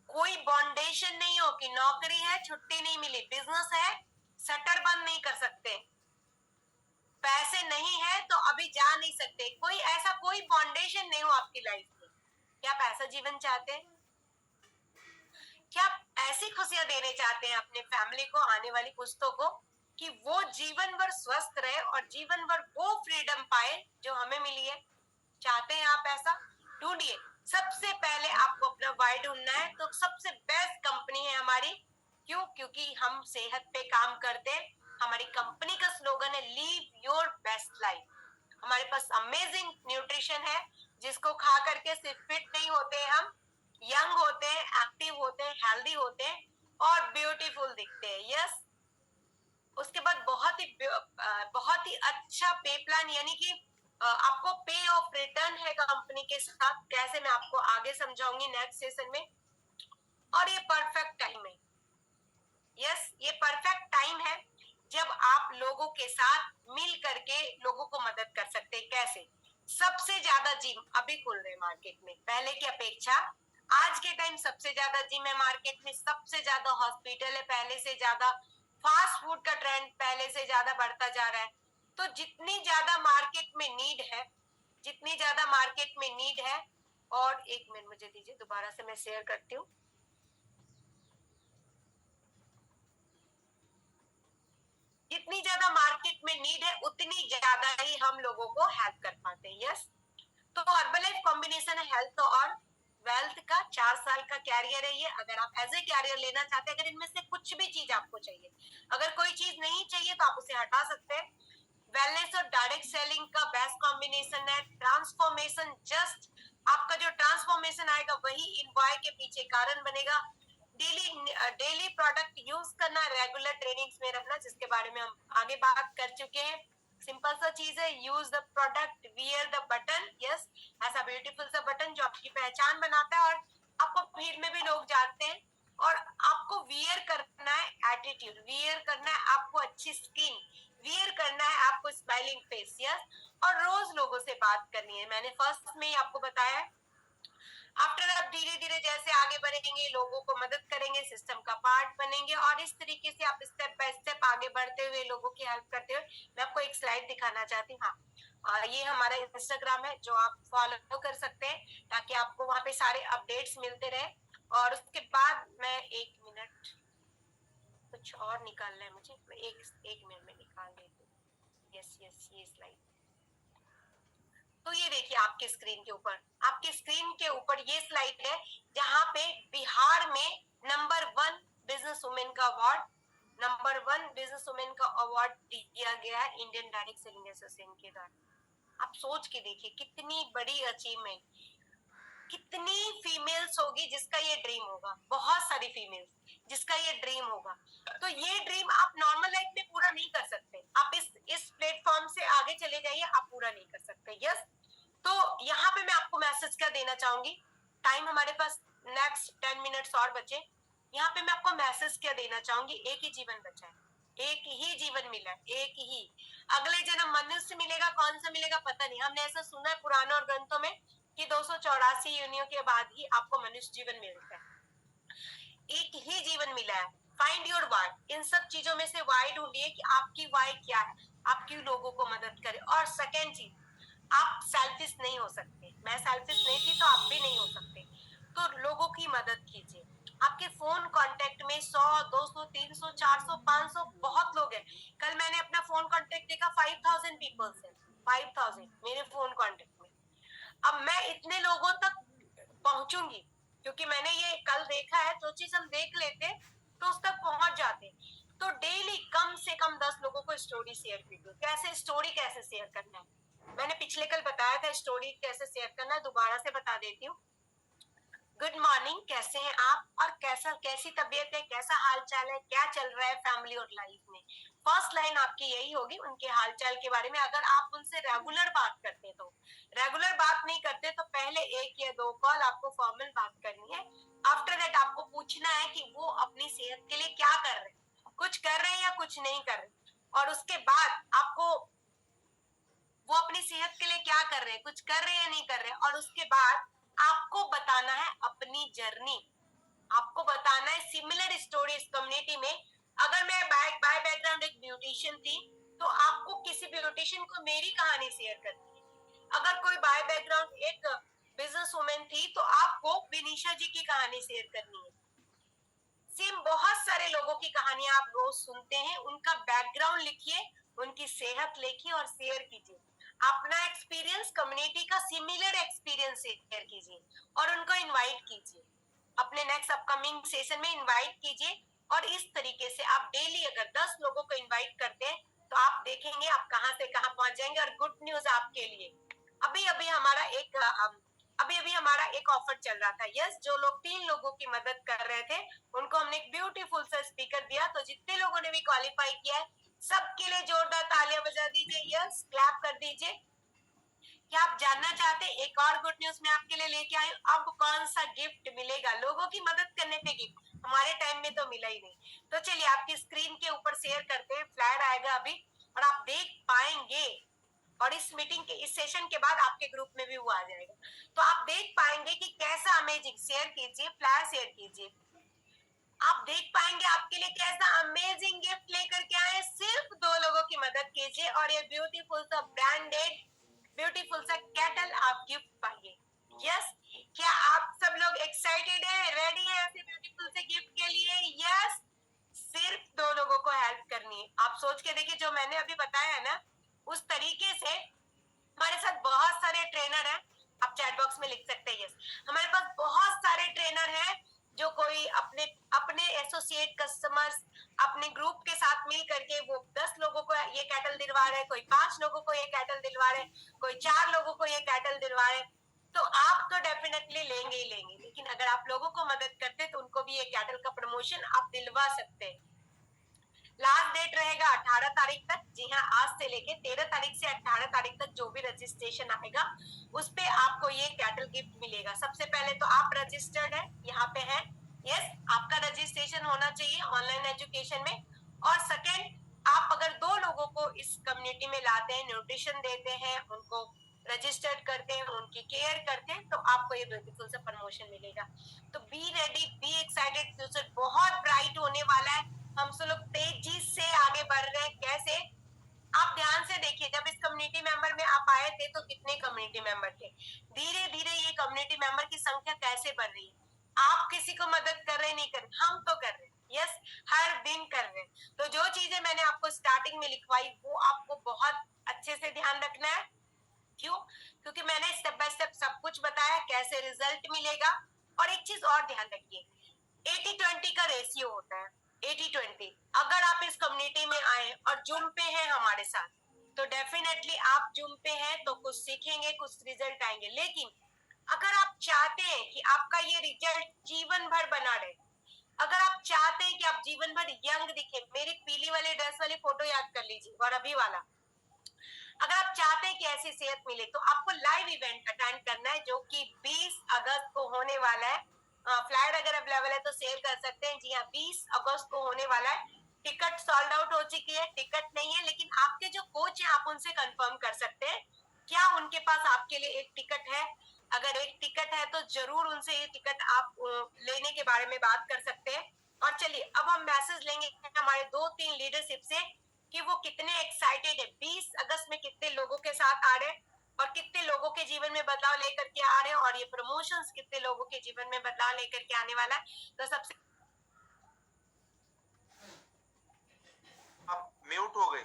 कोई बाउंडेशन नहीं हो कि नौकरी है छुट्टी नहीं मिली, बिजनेस है शटर बंद नहीं कर सकते, पैसे नहीं है तो अभी जा नहीं सकते, कोई ऐसा कोई बाउंडेशन नहीं हो आपकी लाइफ में? क्या आप ऐसा जीवन चाहते हैं? क्या आप ऐसी खुशियां देने चाहते हैं अपने फैमिली को, आने वाली पुश्तों को, कि वो जीवन भर स्वस्थ रहे और जीवन भर वो फ्रीडम पाए जो हमें मिली है? चाहते हैं आप ऐसा? ढूंढिए। सबसे पहले आपको अपना वाई ढूंढना है, तो सबसे बेस्ट कंपनी है हमारी। क्यों? क्योंकि हम सेहत पे काम करते हैं। हमारी कंपनी का स्लोगन है लीव योर बेस्ट लाइफ। हमारे पास अमेजिंग न्यूट्रिशन है जिसको खा करके सिर्फ फिट नहीं होते हैं हम, यंग होते हैं, एक्टिव होते हैं, हेल्दी होते हैं और ब्यूटीफुल दिखते हैं। यस, उसके बाद बहुत ही अच्छा पे प्लान यानी कि आपको पे ऑफ रिटर्न है कंपनी के साथ, कैसे मैं आपको आगे समझाऊंगी नेक्स्ट सेशन में। और ये परफेक्ट टाइम है। यस, ये परफेक्ट टाइम है जब आप लोगों के साथ मिल करके लोगों को मदद कर सकते हैं। कैसे? सबसे ज्यादा जिम अभी खुल रहे मार्केट में, पहले की अपेक्षा आज के टाइम सबसे ज्यादा जिम है मार्केट में, सबसे ज्यादा हॉस्पिटल है पहले से ज्यादा, फास्ट फूड का ट्रेंड पहले से ज्यादा बढ़ता जा रहा है। तो जितनी ज्यादा मार्केट में नीड है, जितनी ज्यादा मार्केट में नीड है, और एक मिनट मुझे दीजिए, दोबारा से मैं शेयर करती हूँ। जितनी ज्यादा मार्केट में नीड है उतनी ज्यादा ही हम लोगों को हेल्प कर पाते हैं। यस, तो हर्बलाइफ कॉम्बिनेशन है हेल्थ और वेल्थ का, 4 साल का कैरियर है ये। अगर आप एज ए कैरियर लेना चाहते हैं, अगर इनमें से कुछ भी चीज आपको चाहिए, अगर कोई चीज नहीं चाहिए तो आप उसे हटा सकते हैं। वेलनेस और डायरेक्ट सेलिंग का बेस्ट कॉम्बिनेशन है। ट्रांसफॉर्मेशन, जस्ट आपका जो ट्रांसफॉर्मेशन आएगा वही इनवाय के पीछे कारण बनेगा। डेली प्रोडक्ट यूज करना, रेगुलर ट्रेनिंग्स में रखना, जिसके बारे में हम आगे बात कर चुके हैं। सिंपल सा चीज है, use the product, wear the button. Yes, ऐसा ब्यूटीफुल सा बटन जो आपकी पहचान बनाता है और आपको भीड़ में भी लोग जानते हैं। और आपको वियर करना है एटीट्यूड, वियर करना है आपको अच्छी स्किन, वियर करना है आपको स्माइलिंग फेस। यस, और रोज लोगों से बात करनी है। मैंने फर्स्ट में ही आपको बताया है। आफ्टर आप धीरे धीरे जैसे आगे बढ़ेंगे, लोगों को मदद करेंगे, सिस्टम का पार्ट बनेंगे और इस तरीके से आप स्टेप बाय स्टेप आगे बढ़ते हुए लोगों की हेल्प करते हुए। मैं आपको एक स्लाइड दिखाना चाहती हूँ। हाँ, ये हमारा इंस्टाग्राम है जो आप फॉलो कर सकते हैं ताकि आपको वहाँ पे सारे अपडेट्स मिलते रहे। और उसके बाद मैं एक मिनट, तो कुछ और निकालना है मुझे, मैं एक मिनट में निकाल देती हूँ। यस यस, ये स्लाइड। तो ये देखिए आपके स्क्रीन के ऊपर ये स्लाइड है जहाँ पे बिहार में नंबर 1 बिजनेस वुमेन का अवार्ड दिया गया है इंडियन डायरेक्ट सेलिंग एसोसिएशन के द्वारा। आप सोच के देखिए कितनी बड़ी अचीवमेंट। कितनी फीमेल्स होगी जिसका ये ड्रीम होगा, बहुत सारी फीमेल्स जिसका ये ड्रीम होगा। तो ये ड्रीम आप नॉर्मल लाइफ में पूरा नहीं कर सकते, आप इस प्लेटफॉर्म से आगे चले जाइए, आप पूरा नहीं कर सकते। यस, तो यहाँ पे मैं आपको मैसेज क्या देना चाहूंगी, टाइम हमारे पास नेक्स्ट 10 मिनट्स और बचे। यहाँ पे मैं आपको मैसेज क्या देना चाहूंगी, एक ही जीवन बचा है, एक ही जीवन मिला है, एक ही। अगले जन्म मनुष्य मिलेगा, कौन सा मिलेगा पता नहीं। हमने ऐसा सुना है पुराने और ग्रंथों में कि 284 योनियों के बाद ही आपको मनुष्य जीवन मिलता है। एक ही जीवन मिला है। Find your Y. इन सब चीजों में से वाई ढूंढिए कि आपकी वाई क्या है, आप क्यों लोगों को मदद करें। और सेकेंड चीज, आप सेल्फिश नहीं हो सकते। मैं सेल्फिश नहीं थी तो आप भी नहीं हो सकते। तो लोगों की मदद कीजिए। आपके फोन कांटेक्ट में 100, 200, 300, 400, 500 बहुत लोग हैं। कल मैंने अपना फोन कांटेक्ट देखा, 5000 पीपल्स है, 5000 मेरे फोन कांटेक्ट में। अब मैं इतने लोगों तक पहुंचूंगी क्योंकि मैंने ये कल देखा है। जो चीज हम देख लेते तो उस तक पहुंच जाते। तो डेली कम से कम 10 लोगों को स्टोरी शेयर कीजिए। कैसे स्टोरी कैसे शेयर करना है, मैंने पिछले कल बताया था स्टोरी कैसे शेयर करना है, दोबारा से बता देती हूँ। गुड मॉर्निंग, कैसे हैं आप, और कैसी तबीयत है, कैसा हाल चाल है, क्या चल रहा है फैमिली और लाइफ में। फर्स्ट लाइन आपकी यही होगी उनके हाल चाल के बारे में। अगर आप उनसे रेगुलर बात करते तो, रेगुलर बात नहीं करते तो पहले 1 या 2 कॉल आपको फॉर्मल बात करनी है। आफ्टर दैट आपको पूछना है कि वो अपनी सेहत के लिए क्या कर रहे हैं, कुछ कर रहे हैं या कुछ नहीं कर रहे। और उसके बाद आपको वो अपनी सेहत के लिए क्या कर रहे हैं, कुछ कर रहे हैं या नहीं कर रहे हैं। और उसके बाद आपको बताना है अपनी जर्नी, आपको बताना है सिमिलर स्टोरी इस कम्युनिटी में। अगर मैं बाय बैकग्राउंड एक ब्यूटिशियन थी तो आपको किसी ब्यूटिशियन को मेरी कहानी शेयर करनी है। अगर कोई बाय बैकग्राउंड एक बिजनेस वुमेन थी तो आपको विनीशा जी की कहानी शेयर करनी है। सेम बहुत सारे लोगों की कहानियां आप रोज सुनते हैं, उनका बैकग्राउंड लिखिए, उनकी सेहत लिखिए और शेयर कीजिए। अपना एक्सपीरियंस, कम्युनिटी का सिमिलर एक्सपीरियंस शेयर कीजिए और उनको इनवाइट कीजिए, अपने नेक्स्ट अपकमिंग सेशन में इनवाइट कीजिए। और इस तरीके से आप डेली अगर 10 लोगों को इनवाइट करते हैं तो आप देखेंगे आप कहां से कहां पहुंच जाएंगे। और गुड न्यूज आपके लिए, अभी अभी हमारा एक ऑफर चल रहा था। यस, जो लोग 3 लोगों की मदद कर रहे थे उनको हमने एक ब्यूटीफुल सा स्पीकर दिया। तो जितने लोगों ने भी क्वालिफाई किया है सबके लिए जोरदार तालियां बजा दीजिए, यस क्लैप कर दीजिए। क्या आप जानना चाहते हैं, एक और गुड न्यूज मैं आपके लिए लेके आई हूँ। अब कौन सा गिफ्ट मिलेगा, लोगों की मदद करने पे गिफ्ट, हमारे टाइम में तो मिला ही नहीं। तो चलिए आपकी स्क्रीन के ऊपर शेयर करते हैं, फ्लैयर आएगा अभी और आप देख पाएंगे। और इस मीटिंग के इस सेशन के बाद आपके ग्रुप में भी वो आ जाएगा, तो आप देख पाएंगे कि कैसा अमेजिंग। शेयर कीजिए, फ्लैयर शेयर कीजिए, आप देख पाएंगे आपके लिए कैसा अमेजिंग गिफ्ट लेकर के आए। सिर्फ 2 लोगों की मदद कीजिए और ये ब्यूटीफुल सा ब्रांडेड ब्यूटीफुल सा कैटल आप गिफ्ट पाइए। यस, क्या आप सब लोग एक्साइटेड हैं, रेडी हैं ऐसे ब्यूटीफुल से गिफ्ट के लिए। यस, सिर्फ 2 लोगों को हेल्प करनी है। आप सोच के देखिए, जो मैंने अभी बताया है ना उस तरीके से हमारे साथ बहुत सारे ट्रेनर हैं। आप चैट बॉक्स में लिख सकते हैं। यस, हमारे पास बहुत सारे ट्रेनर हैं जो कोई अपने अपने एसोसिएट कस्टमर्स अपने ग्रुप के साथ मिल करके वो 10 लोगों को ये कैटल दिलवा रहे हैं, कोई 5 लोगों को ये कैटल दिलवा रहे हैं, कोई 4 लोगों को ये कैटल दिलवा रहे हैं। तो आप तो डेफिनेटली लेंगे ही लेंगे, लेकिन अगर आप लोगों को मदद करते तो उनको भी ये कैटल का प्रमोशन आप दिलवा सकते हैं। लास्ट डेट रहेगा 18 तारीख तक। जी हाँ, आज से लेके 13 तारीख से 18 तारीख तक जो भी रजिस्ट्रेशन आएगा उस पे आपको ये कैटल गिफ्ट मिलेगा। सबसे पहले तो आप रजिस्टर्ड है, यहाँ पे है। यस, आपका रजिस्ट्रेशन होना चाहिए ऑनलाइन एजुकेशन में। और सेकेंड, आप अगर 2 लोगों को इस कम्युनिटी में लाते हैं, न्यूट्रिशन देते हैं, उनको रजिस्टर्ड करते हैं, उनकी केयर करते हैं, तो आपको ये ब्यूटीफुल सा प्रमोशन मिलेगा। तो be ready, be excited, future बहुत ब्राइट होने वाला है। हम सब लोग तेजी से आगे बढ़ रहे हैं। कैसे, आप ध्यान से देखिए, जब इस कम्युनिटी मेंबर में आप आए थे तो कितने कम्युनिटी मेंबर थे, धीरे धीरे ये कम्युनिटी मेंबर की संख्या कैसे बढ़ रही है। आप किसी को मदद कर रहे नहीं कर रहे, हम तो कर रहे हैं। यस, हर दिन कर रहे हैं। तो जो चीजें मैंने आपको स्टार्टिंग में लिखवाई वो आपको बहुत अच्छे से ध्यान रखना है। क्यों? क्योंकि मैंने स्टेप बाय स्टेप सब कुछ बताया, कैसे रिजल्ट मिलेगा। और एक चीज और ध्यान रखिए, 80-20 का रेशियो होता है। 80-20, अगर आप इस कम्युनिटी में आए और जुम पे हैं हमारे साथ, तो डेफिनेटली आप जुम पे हैं तो कुछ सीखेंगे, कुछ रिजल्ट आएंगे। लेकिन अगर आप चाहते हैं कि आपका ये रिजल्ट जीवन भर बना रहे, अगर आप चाहते हैं कि आप जीवन भर यंग दिखे, मेरी पीली वाली ड्रेस वाली फोटो याद कर लीजिए और अभी वाला, अगर आप चाहते हैं कि ऐसी सेहत मिले तो आपको लाइव इवेंट अटेंड करना है, जो कि 20 अगस्त को होने वाला है। फ्लायर अगर अवेलेबल है तो सेल कर सकते हैं। जी हाँ, 20 अगस्त को होने वाला है। टिकट सोल्ड आउट हो चुकी है, टिकट नहीं है, लेकिन आपके जो कोच हैं आप उनसे कंफर्म कर सकते हैं क्या उनके पास आपके लिए एक टिकट है। अगर एक टिकट है तो जरूर उनसे ये टिकट आप लेने के बारे में बात कर सकते हैं। और चलिए अब हम मैसेज लेंगे हमारे 2-3 लीडरशिप से कि वो कितने एक्साइटेड है, 20 अगस्त में कितने लोगों के साथ आ रहे हैं और कितने लोगों के जीवन में बदलाव लेकर के आ रहे हैं, और ये प्रमोशंस कितने लोगों के जीवन में बदलाव लेकर के आने वाला है। तो सबसे आप म्यूट हो गई।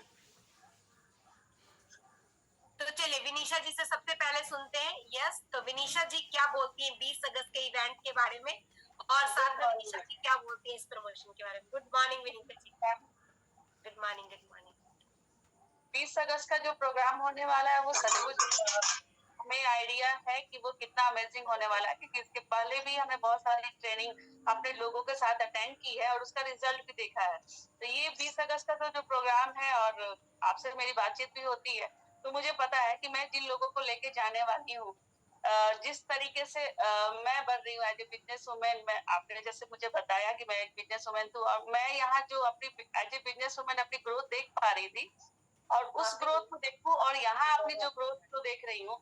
तो चलिए विनीशा जी से सबसे पहले सुनते हैं। यस, तो विनीशा जी क्या बोलती हैं 20 अगस्त के इवेंट के बारे में, और साथ में विनीशा जी क्या बोलती हैं इस प्रमोशन के बारे में। Good morning Vinisha ji. Good morning, good morning. 20 अगस्त का जो प्रोग्राम होने वाला है वो सचमुच हमें आइडिया है कि वो कितना अमेजिंग होने वाला है, क्योंकि इसके पहले भी हमने बहुत सारी ट्रेनिंग अपने लोगों के साथ अटेंड की है और उसका रिजल्ट भी देखा है। तो ये 20 अगस्त का जो प्रोग्राम है, और आपसे मेरी बातचीत भी होती है, तो मुझे पता है कि मैं जिन लोगों को लेके जाने वाली हूँ, जिस तरीके से मैं बन रही हूँ एज ए बिजनेस वुमेन, मैं आपने जैसे मुझे बताया कि मैं एक बिजनेस वुमेन थी, और मैं यहाँ जो अपनी एज ए बिजनेस वुमेन अपनी ग्रोथ देख पा रही थी, और उस ग्रोथ को देखूं और यहाँ अपनी जो ग्रोथ को देख रही हूँ,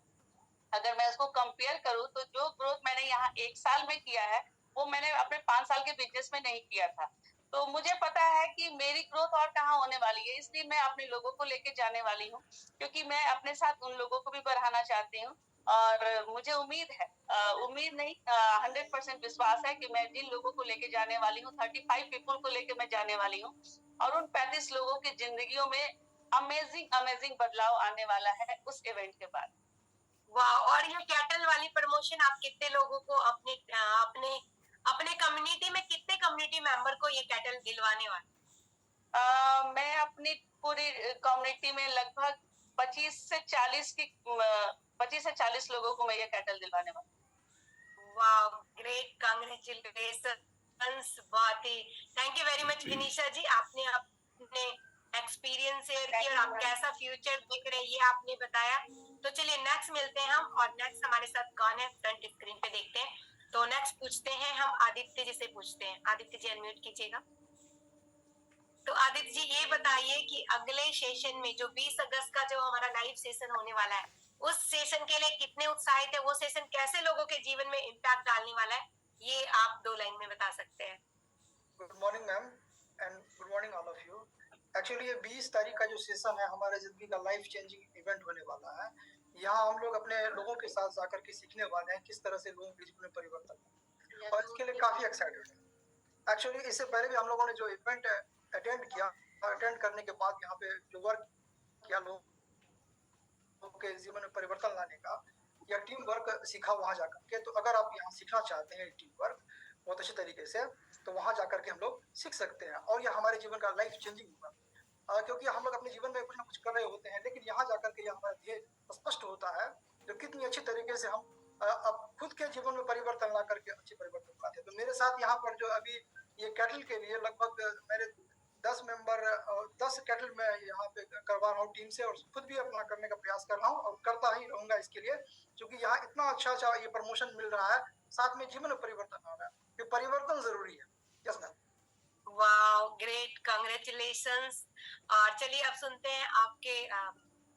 अगर मैं उसको कंपेयर करूँ तो जो ग्रोथ मैंने यहाँ 1 साल में किया है वो मैंने अपने 5 साल के बिजनेस में नहीं किया था। तो मुझे पता है कि मेरी ग्रोथ और कहाँ होने वाली है, इसलिए मैं अपने लोगों को लेके जाने वाली हूँ, क्योंकि मैं अपने साथ उन लोगों को भी बढ़ाना चाहती हूँ। और मुझे उम्मीद है, उम्मीद नहीं, 100% विश्वास है कि मैं जिन लोगों को लेके जाने वाली हूँ, 35 पीपल को लेके मैं जाने वाली हूँ, और उन 35 लोगों की जिंदगियों में अमेजिंग बदलाव आने वाला है उस इवेंट के बाद। वाह, और ये कैटल वाली प्रमोशन आप कितने लोगों को अपने अपने अपने कम्युनिटी में कितने कम्युनिटी मेंबर को ये कैटल दिलवाने वाले? मैं अपनी पूरी कम्युनिटी में लगभग 25 से 40 लोगों को मैं ये कैटल दिलवाने वाली हूँ। वाह, ग्रेट, कांग्रेचुलेशंस। बहुत ही थैंक यू वेरी मच विनीशा जी, आपने अपने एक्सपीरियंस शेयर किया और आप कैसा फ्यूचर देख रहे हैं ये आपने बताया। तो चलिए नेक्स्ट मिलते हैं हम, और नेक्स्ट हमारे साथ कौन है फ्रंट स्क्रीन पे देखते हैं। तो नेक्स्ट पूछते हैं हम आदित्य जी से पूछते हैं। आदित्य जी अनम्यूट कीजिएगा। तो आदित्य जी ये बताइए कि अगले सेशन में जो 20 अगस्त का जो हमारा लाइव सेशन होने वाला है, उस सेशन के लिए कितने उत्साहित है, वो सेशन कैसे लोगों के जीवन में इम्पैक्ट डालने वाला है, ये आप 2 लाइन में बता सकते हैं। Good morning ma'am and good morning all of you. Actually ये 20 तारीख का जो सेशन है हमारे जिंदगी का लाइफ चेंजिंग इवेंट होने वाला है। यहाँ हम लोग अपने लोगों के साथ जाकर के सीखने वाले हैं किस तरह से लोगों के जीवन में परिवर्तन, और इसके लिए काफी एक्साइटेड है। एक्चुअली इससे पहले भी हम लोगों ने जो इवेंट अटेंड किया, अटेंड करने के बाद यहाँ पे जो वर्क किया लोगों के जीवन में परिवर्तन लाने का, या टीम वर्क सीखा वहां जाकर के। तो अगर आप यहाँ सीखना चाहते हैं टीम वर्क बहुत अच्छे तरीके से, तो वहां जाकर के हम लोग सीख सकते हैं, और यह हमारे जीवन का लाइफ चेंजिंग होगा। क्योंकि हम लोग अपने जीवन में कुछ ना कुछ कर रहे होते हैं, लेकिन यहाँ जाकर के यह हमारा ध्येय स्पष्ट होता है, जो कितनी अच्छी तरीके से हम अब खुद के जीवन में परिवर्तन ला करके अच्छे परिवर्तन लाते हैं। तो मेरे साथ यहाँ पर जो अभी ये कैटल के लिए लगभग मेरे 10 मेंबर, 10 कैटल में यहाँ पे करवा रहा हूँ टीम से, और खुद भी अपना करने का प्रयास कर रहा हूँ और करता ही रहूंगा इसके लिए, क्योंकि यहाँ इतना अच्छा ये प्रमोशन मिल रहा है, साथ में जीवन में परिवर्तन आ रहा है, ये परिवर्तन जरूरी है। Yes ma'am. Wow, great, congratulations. और चलिए अब सुनते हैं आपके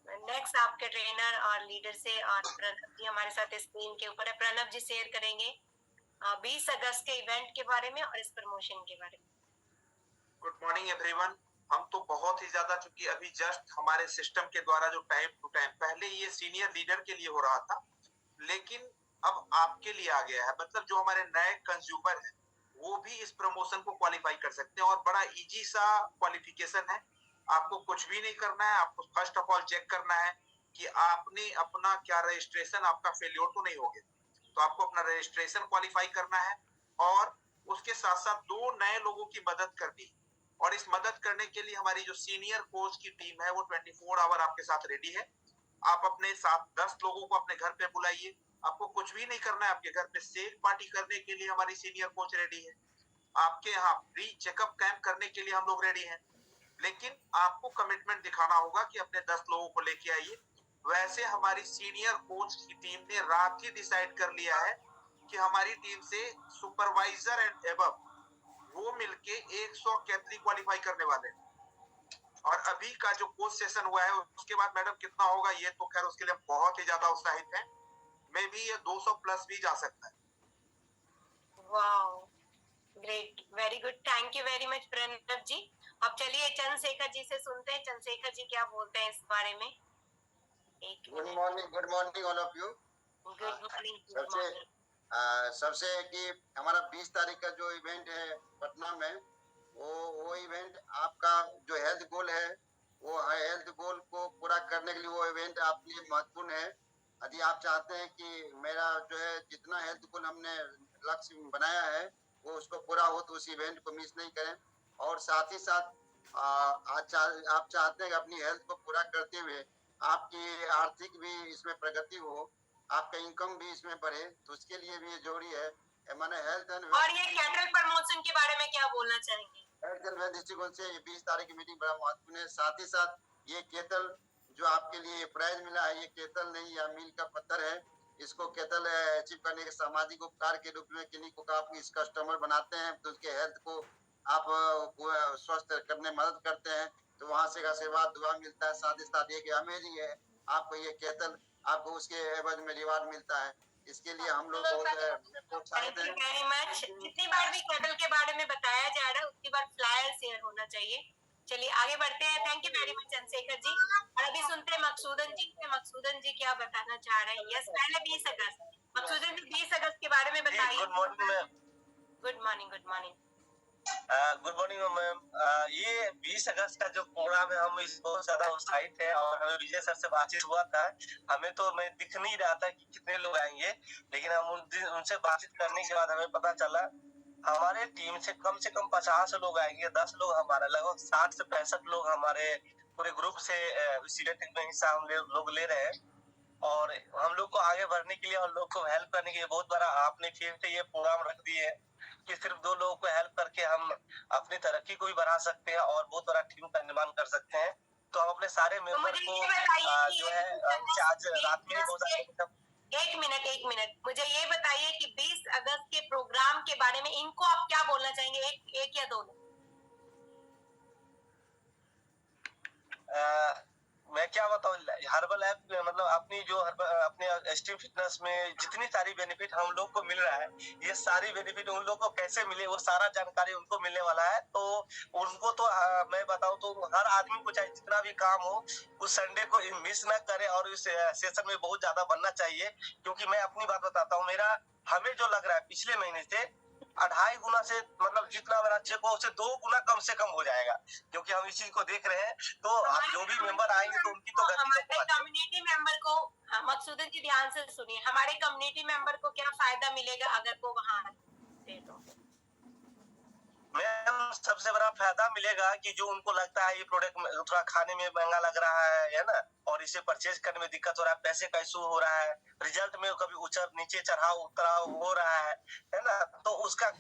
नेक्स्ट आपके ट्रेनर और लीडर से, और प्रणब जी हमारे साथ स्क्रीन के ऊपर है। प्रणब जी शेयर करेंगे 20 अगस्त के इवेंट के बारे में और इस प्रमोशन के बारे में। Good morning everyone. हम तो बहुत ही ज्यादा, चूंकि अभी जस्ट हमारे सिस्टम के द्वारा जो टाइम टू टाइम, पहले ये सीनियर लीडर के लिए हो रहा था, लेकिन अब आपके लिए आ गया है। मतलब जो हमारे नए कंज्यूमर हैं वो भी इस प्रमोशन को क्वालिफाई कर सकते हैं। और बड़ा इजी सा क्वालिफिकेशन है, आपको कुछ भी नहीं करना है। आपको फर्स्ट ऑफ ऑल चेक करना है कि आपने अपना क्या रजिस्ट्रेशन आपका फेल्योर तो नहीं हो गया, तो आपको अपना रजिस्ट्रेशन क्वालिफाई करना है। और उसके साथ साथ 2 नए लोगों की मदद करनी, और इस मदद करने के लिए हमारी जो सीनियर कोच की टीम है वो 24 आवर आपके साथ रेडी है। आप अपने साथ 10 लोगों को अपने घर पे बुलाइए, आपको कुछ भी नहीं करना है। आपके घर पे सेफ पार्टी करने के लिए हमारी सीनियर कोच रेडी है, आपके यहाँ फ्री चेकअप कैंप करने के लिए हम लोग रेडी हैं। लेकिन आपको कमिटमेंट दिखाना होगा कि अपने 10 लोगों को लेके आइए। वैसे हमारी सीनियर कोच की टीम ने रात ही डिसाइड कर लिया है कि हमारी टीम से सुपरवाइजर एंड एबव वो मिलके 100 कैथली क्वालिफाई करने वाले हैं। और अभी का जो कोच सेशन हुआ है उसके बाद मैडम कितना होगा ये तो खैर उसके लिए बहुत ही ज्यादा उत्साहित है। मे बी ये 200 प्लस भी जा सकता है। Wow, great, very good, thank you very much Pranav ji. अब चलिए चंद्रशेखर जी से सुनते हैं, चंद्रशेखर जी क्या बोलते हैं इस बारे में। Good morning all of you. Good morning. सबसे कि हमारा 20 तारीख का जो इवेंट है पटना में, वो इवेंट आपका जो हेल्थ गोल है, वो हेल्थ गोल को पूरा करने के लिए वो इवेंट आपके लिए महत्वपूर्ण है। यदि आप चाहते हैं कि मेरा जो है जितना हेल्थ गोल हमने लक्ष्य बनाया है वो उसको पूरा हो, तो उस इवेंट को मिस नहीं करें। और साथ ही साथ आप चाहते हैं कि अपनी हेल्थ को पूरा करते हुए आपकी आर्थिक भी इसमें प्रगति हो, आपका इनकम भी इसमें बढ़े, तो उसके लिए भी ये जरूरी है। माने हेल्थ एंड और ये कैटल प्रमोशन के बारे में क्या बोलना चाहेंगे? हेल्थ एंड वेल्थ दृष्टिकोण से ये 20 तारीख की मीटिंग बड़ा महत्वपूर्ण है। साथ ही साथ ये केतल जो आपके लिए प्राइज मिला है, ये केतल नहीं या मील का पत्थर है। इसको केतल अचीव करने के सामाजिक उपकार के रूप में किन्हीं को आप इस कस्टमर बनाते हैं तो उसके हेल्थ को आप स्वस्थ करने में मदद करते हैं, तो वहां से आशीर्वाद दुआ मिलता है। साथ ही साथ ये अमेजिंग है, आपको ये केतल आपको उसके एवज में रिवार्ड मिलता है। इसके लिए हम लोग बहुत थैंक यू वेरी मच। जितनी बार भी कैटल के बारे में बताया जा रहा है उतनी बार फ्लायर शेयर होना चाहिए। चलिए आगे बढ़ते हैं। Thank you very much Chandrashekhar ji. और अभी सुनते हैं मकसूदन जी से। मकसूदन जी क्या बताना चाह रहे हैं? यस, पहले 20 अगस्त। मकसूदन जी 20 अगस्त के बारे में बताइए। Good morning ma'am. Good morning, good morning. Good morning ma'am. ये 20 अगस्त का जो प्रोग्राम है हम इस बहुत ज्यादा उत्साहित है, और हमें विजय सर से बातचीत हुआ था। हमें तो मैं दिख नहीं रहा था कि कितने लोग आएंगे, लेकिन हम उनसे बातचीत करने के बाद हमें पता चला हमारे टीम से कम 50 लोग आएंगे। 10 लोग हमारा, लगभग 60 से 65 लोग हमारे पूरे ग्रुप से इस इवेंट में हिस्सा हम लोग ले रहे हैं। और हम लोग को आगे बढ़ने के लिए और लोग को हेल्प करने के लिए बहुत बड़ा आपने फिर से ये प्रोग्राम रख दिए है कि सिर्फ 2 लोगों को हेल्प करके हम अपनी तरक्की को भी बढ़ा सकते हैं और बहुत बड़ा टीम का निर्माण कर सकते हैं। तो हम अपने सारे मेंबर को जो है आज रात में बहुत एक मिनट मुझे ये बताइए कि 20 अगस्त के प्रोग्राम के बारे में इनको आप क्या बोलना चाहेंगे? एक या 2? मैं क्या बताऊं, हर्बल ऐप मतलब अपनी जो अपने एक्सट्रीम फिटनेस में जितनी सारी बेनिफिट हम लोग को मिल रहा है, ये सारी बेनिफिट उन लोग को कैसे मिले वो सारा जानकारी उनको मिलने वाला है। तो उनको तो मैं बताऊं तो हर आदमी को चाहे जितना भी काम हो उस संडे को मिस ना करे और इस सेशन में बहुत ज्यादा बनना चाहिए। क्योंकि मैं अपनी बात बताता हूँ, हमें जो लग रहा है पिछले महीने से 2.5 गुना से मतलब जितना मेरा चेक हो उससे 2 गुना कम से कम हो जाएगा, क्योंकि हम इस चीज को देख रहे हैं। तो जो भी मेंबर आएंगे तो उनकी तो हमारे कम्युनिटी मेंबर को, मकसूदन जी ध्यान से सुनिए, हमारे कम्युनिटी मेंबर को क्या फायदा मिलेगा अगर वो वहाँ आते तो? मैम सबसे बड़ा फायदा मिलेगा कि जो उनको लगता है ये प्रोडक्ट थोड़ा खाने में महंगा लग रहा है ना, और इसे परचेज करने में दिक्कत हो रहा है, पैसे का इशू हो रहा है, रिजल्ट में कभी ऊंचा नीचे चढ़ाव उतराव हो रहा है ना, तो उसका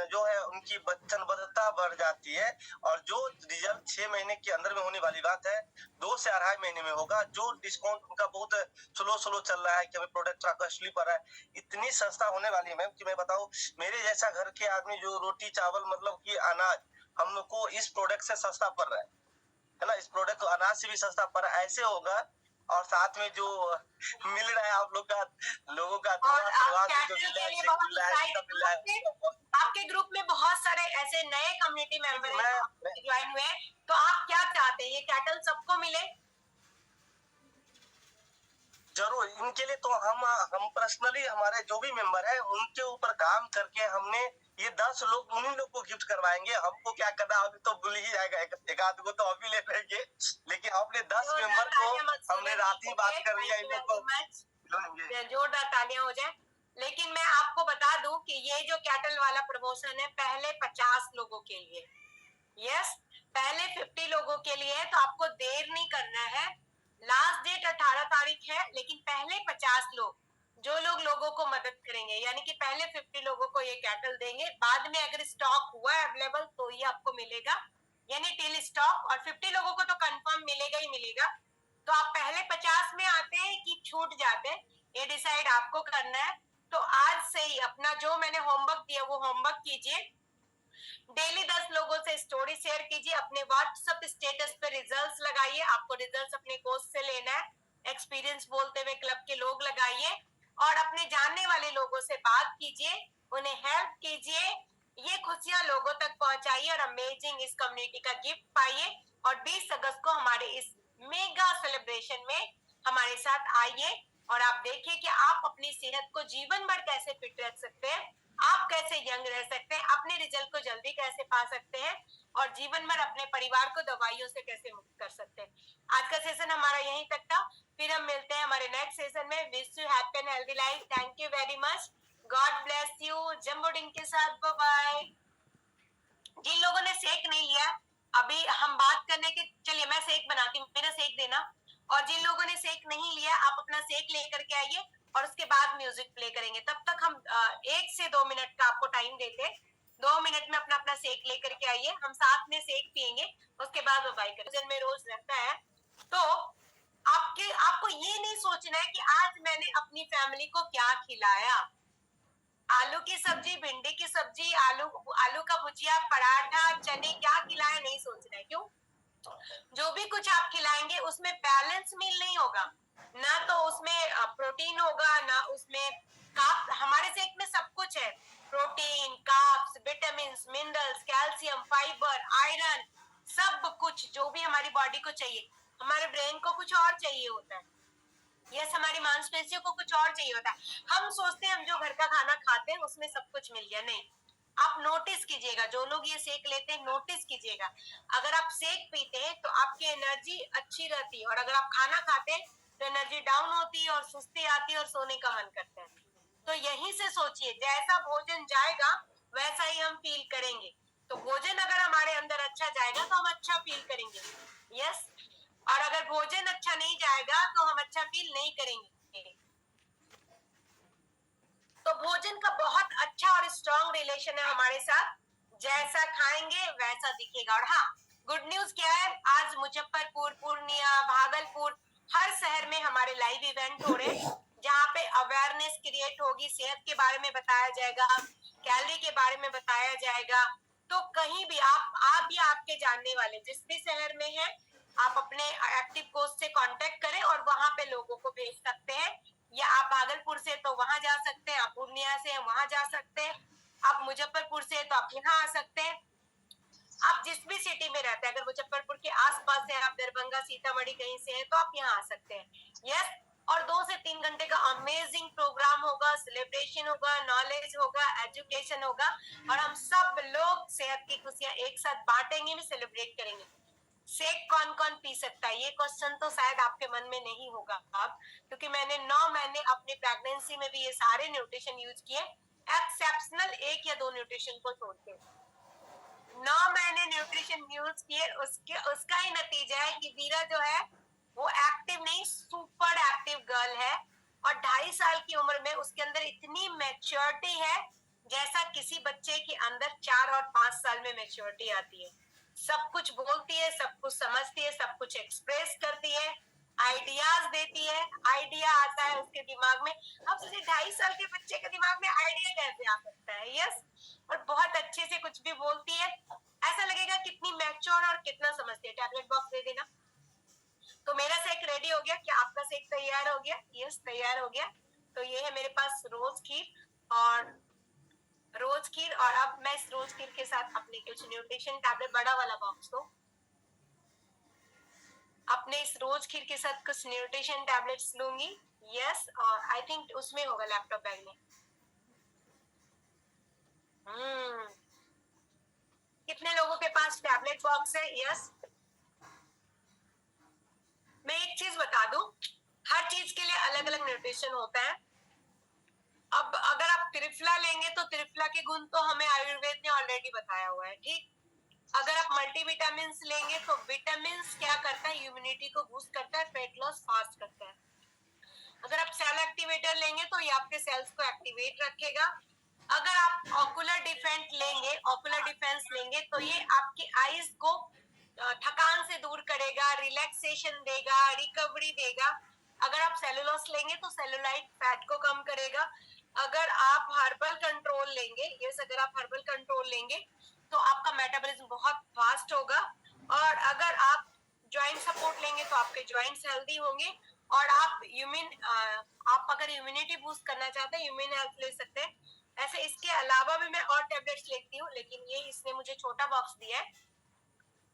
जो है उनकी वचनबद्धता बढ़ जाती है। और जो रिजल्ट 6 महीने के अंदर में होने वाली बात है 2 से 2.5 महीने में होगा। जो डिस्काउंट उनका बहुत स्लो चल रहा है कि हमें प्रोडक्ट थोड़ा कॉस्टली पड़ रहा है, इतनी सस्ता होने वाली है मैम कि मैं बताऊं मेरे जैसा घर के आदमी जो रोटी चावल मतलब कि अनाज हम लोग को इस प्रोडक्ट से सस्ता पड़ रहा है ना, इस प्रोडक्ट को अनाज से भी सस्ता पड़ रहा है, ऐसे होगा। और साथ में जो मिल रहा है आप लोग का लोगों का आपके ग्रुप में बहुत सारे ऐसे नए कम्युनिटी मेंबर ज्वाइन हुए, तो आप क्या चाहते हैं ये कैटल सबको मिले? जरूर इनके लिए तो हम पर्सनली हमारे जो भी मेंबर है उनके ऊपर काम करके हमने ये 10 लोग उन्हीं लोग को गिफ्ट करवाएंगे। हमको क्या करना, अभी तो भूल ही जाएगा, एक आध को तो अभी ले लेंगे, लेकिन अपने 10 मेंबर को हमने रात ही बात कर लिया, इन लोग को खिलाएंगे। जोरदार तालियां हो जाए। लेकिन मैं आपको बता दूं कि ये जो कैटल वाला प्रमोशन है पहले 50 लोगों के लिए, यस, पहले 50 लोगों के लिए है, तो आपको देर नहीं करना है। लास्ट डेट 18 तारीख है, लेकिन पहले 50 लोग जो लोग लोगों को मदद करेंगे, यानी कि पहले 50 लोगों को ये कैटल देंगे। बाद में अगर स्टॉक हुआ अवेलेबल तो ये आपको मिलेगा, यानी टिल स्टॉक, और 50 लोगों को तो कंफर्म मिलेगा ही मिलेगा। तो आप पहले 50 में आते हैं कि छूट जाते हैं, ये डिसाइड आपको करना है। तो आज से ही अपना जो मैंने होमवर्क दिया वो होमवर्क कीजिए। डेली 10 लोगों से स्टोरी शेयर कीजिए, अपने व्हाट्सएप स्टेटस पे रिजल्ट्स लगाइए। आपको रिजल्ट्स अपने कोर्स से लेना है, एक्सपीरियंस बोलते हुए क्लब के लोग लगाइए, और अपने जानने वाले लोगों से बात कीजिए, उन्हें हेल्प कीजिए, ये खुशियां लोगों तक पहुंचाइए और अमेजिंग इस कम्युनिटी का गिफ्ट पाइए। और 20 अगस्त को हमारे इस मेगा सेलिब्रेशन में हमारे साथ आइए और आप देखिए कि आप अपनी सेहत को जीवन भर कैसे फिट रख सकते हैं, आप कैसे यंग रह सकते हैं, अपने रिजल्ट को जल्दी कैसे पा सकते हैं, और जीवन भर अपने परिवार को दवाइयों से कैसे मुक्त कर सकते हैं। आज का सेशन हमारा यहीं तक था, फिर हम मिलते हैं हमारे नेक्स्ट सेशन में। Wish you happy and healthy life. Thank you very much, god bless you. जम्बोडिंग के साथ बाय बाय। जिन लोगों ने शेक नहीं लिया, अभी हम बात करने के, चलिए मैं शेक बनाती हूँ, मेरा शेक देना। और जिन लोगों ने शेक नहीं लिया, आप अपना शेक लेकर के आइए और उसके बाद म्यूजिक प्ले करेंगे। तब तक हम 1 से 2 मिनट का आपको टाइम देते हैं। 2 मिनट में अपना अपना शेक लेकर के आइए, हम साथ में शेक पियेंगे, उसके बाद वो बाई करेंगे। में रोज रहता है, तो आपको ये नहीं सोचना है कि आज मैंने अपनी फैमिली को क्या खिलाया। आलू की सब्जी, भिंडी की सब्जी, आलू का भुजिया, पराठा, चने, क्या खिलाया नहीं सोचना है। क्यों? जो भी कुछ आप खिलाएंगे उसमें बैलेंस मील नहीं होगा, ना तो उसमें प्रोटीन होगा, ना उसमें कार्ब। हमारे शेक में सब कुछ है, protein, carbs, vitamin, minerals, calcium, fibre, iron, सब कुछ जो भी हमारी बॉडी को चाहिए। हमारे ब्रेन को कुछ और चाहिए होता है, यस, हमारी मांसपेशियों को कुछ और चाहिए होता है। हम सोचते हैं हम जो घर का खाना खाते हैं उसमें सब कुछ मिल गया, नहीं। आप नोटिस कीजिएगा, जो लोग ये शेक लेते हैं नोटिस कीजिएगा, अगर आप शेक पीते हैं तो आपकी एनर्जी अच्छी रहती है, और अगर आप खाना खाते हैं तो एनर्जी डाउन होती है और सुस्ती आती है और सोने का मन करता है। तो यहीं से सोचिए, जैसा भोजन जाएगा वैसा ही हम फील करेंगे। तो भोजन अगर हमारे अंदर अच्छा जाएगा तो हम अच्छा फील करेंगे, यस, और अगर भोजन अच्छा नहीं जाएगा तो हम अच्छा फील नहीं करेंगे। तो भोजन का बहुत अच्छा और स्ट्रॉन्ग रिलेशन है हमारे साथ, जैसा खाएंगे वैसा दिखेगा। और हाँ, गुड न्यूज क्या है, आज मुजफ्फरपुर, पूर्णिया, भागलपुर, हर शहर में हमारे लाइव इवेंट हो रहे हैं, जहाँ पे अवेयरनेस क्रिएट होगी, सेहत के बारे में बताया जाएगा, कैलोरी के बारे में बताया जाएगा। तो कहीं भी आप या आपके जानने वाले जिस भी शहर में है, आप अपने एक्टिव कोच से कांटेक्ट करें और वहां पे लोगों को भेज सकते हैं। या आप भागलपुर से तो वहां जा सकते हैं, आप पूर्णिया से वहां जा सकते हैं, आप मुजफ्फरपुर से तो आप यहाँ आ सकते हैं। आप जिस भी सिटी में रहते हैं, अगर मुजफ्फरपुर के आसपास है, आप दरभंगा, सीतामढ़ी कहीं से हैं, तो आप यहाँ आ सकते हैं, यस। और 2 से 3 घंटे का अमेजिंग प्रोग्राम होगा, सेलिब्रेशन होगा, नॉलेज होगा, एजुकेशन होगा, और हम सब लोग सेहत की खुशियां एक साथ बांटेंगे, भी सेलिब्रेट करेंगे। शेक कौन कौन पी सकता है, ये क्वेश्चन तो शायद आपके मन में नहीं होगा अब, क्योंकि मैंने 9 महीने अपनी प्रेगनेंसी में भी ये सारे न्यूट्रिशन यूज किए, एक्सेप्शनल 1 या 2 न्यूट्रिशन को छोड़ के 9 महीने न्यूट्रिशन यूज किए। उसका ही नतीजा है कि वीरा जो है वो एक्टिव नहीं, सुपर एक्टिव गर्ल है, और 2.5 साल की उम्र में उसके अंदर इतनी मैच्योरिटी है जैसा किसी बच्चे के अंदर 4 और 5 साल में मैच्योरिटी आती है। सब कुछ बोलती है, सब कुछ समझती है, सब कुछ एक्सप्रेस करती है, आइडियाज देती है, आइडिया आता है उसके दिमाग में। अब सोचिए 2.5 साल के बच्चे के दिमाग में आइडिया कैसे आ सकता है, यस। और बहुत अच्छे से कुछ भी बोलती है, ऐसा लगेगा कितनी मैच्योर और कितना समझती है। टैबलेट बॉक्स दे देना। तो मेरा शेक रेडी हो गया, क्या आपका शेक तैयार हो गया? यस, तैयार हो गया। तो ये है मेरे पास रोज खीर, और अब मैं इस रोज खीर के साथ अपने कुछ न्यूट्रिशन टैबलेट, बड़ा वाला बॉक्स को अपने इस रोज खीर के साथ कुछ न्यूट्रिशन टैबलेट्स लूंगी। यस, और आई थिंक उसमें होगा लैपटॉप बैग में। कितने लोगों के पास टैबलेट बॉक्स है? यस। मैं एक चीज बता दूं, हर चीज के लिए अलग अलग न्यूट्रिशन होता है। अब अगर आप त्रिफला लेंगे तो त्रिफला के गुण तो हमें आयुर्वेद ने ऑलरेडी बताया हुआ है, ठीक। अगर आप मल्टीविटामिन लेंगे तो विटामिन क्या करता है, इम्यूनिटी को बूस्ट करता है, वेट लॉस फास्ट करता है। अगर आप सेल एक्टिवेटर लेंगे तो ये आपके सेल्स को एक्टिवेट रखेगा। अगर आप ऑकुलर डिफेंस लेंगे तो ये आपकी आईज को थकान से दूर करेगा, रिलैक्सेशन देगा, रिकवरी देगा। अगर आप सेलुलोस लेंगे तो सेलुलाइट फैट को कम करेगा। अगर आप हर्बल कंट्रोल लेंगे तो आपका मेटाबॉलिज्म बहुत फास्ट होगा। और अगर आप ज्वाइंट सपोर्ट लेंगे तो आपके ज्वाइंट्स हेल्दी होंगे। और आप अगर इम्यूनिटी बूस्ट करना चाहते हैं, इम्यून हेल्थ ले सकते हैं। ऐसे इसके अलावा भी मैं और टैबलेट्स लेती हूँ, लेकिन ये इसने मुझे छोटा बॉक्स दिया है।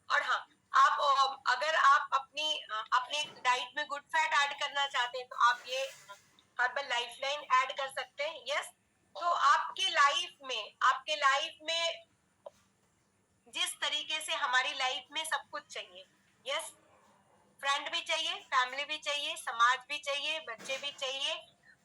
और हाँ, आप अगर आप अपनी डाइट में गुड फैट ऐड करना चाहते हैं तो आप ये हर्बल लाइफलाइन ऐड कर सकते हैं। यस, तो आपके लाइफ में जिस तरीके से हमारी लाइफ में सब कुछ चाहिए, यस, फ्रेंड भी चाहिए, फैमिली भी चाहिए, समाज भी चाहिए, बच्चे भी चाहिए,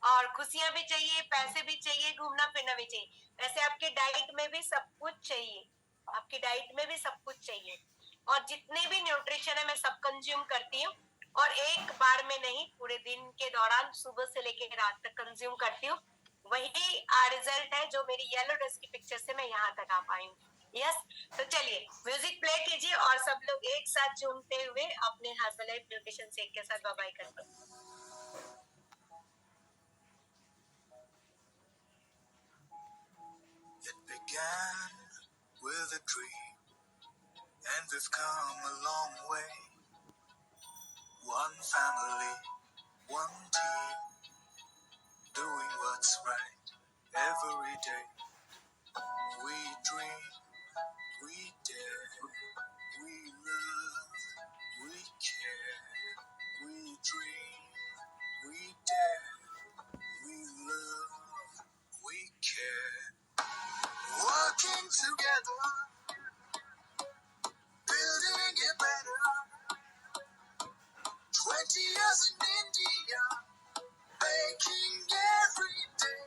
और खुशियां भी चाहिए, पैसे भी चाहिए, घूमना फिरना भी चाहिए, वैसे आपके डाइट में भी सब कुछ चाहिए। आपकी डाइट में भी सब कुछ चाहिए। और जितने भी न्यूट्रिशन है मैं सब कंज्यूम करती हूँ, और एक बार में नहीं, पूरे दिन के दौरान सुबह से लेकर रात तक कंज्यूम करती हूँ। वही रिजल्ट है जो मेरी येलो ड्रेस की पिक्चर से मैं यहाँ तक आ पाई हूँ। यस, तो चलिए म्यूजिक प्ले कीजिए और सब लोग एक साथ झूमते हुए अपने हर्बलाइफ न्यूट्रिशन शेक के साथ बाय बाय करते हैं। It began with a dream, and we've come a long way. One family, one team, doing what's right every day. We dream, we dare, we love, we care. We dream, we dare, we love, we care. Working together, building it better. 20 years in India, making every day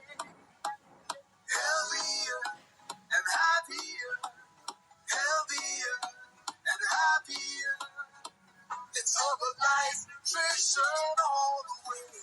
healthier and happier, healthier and happier. It's Herbalife nutrition all the way.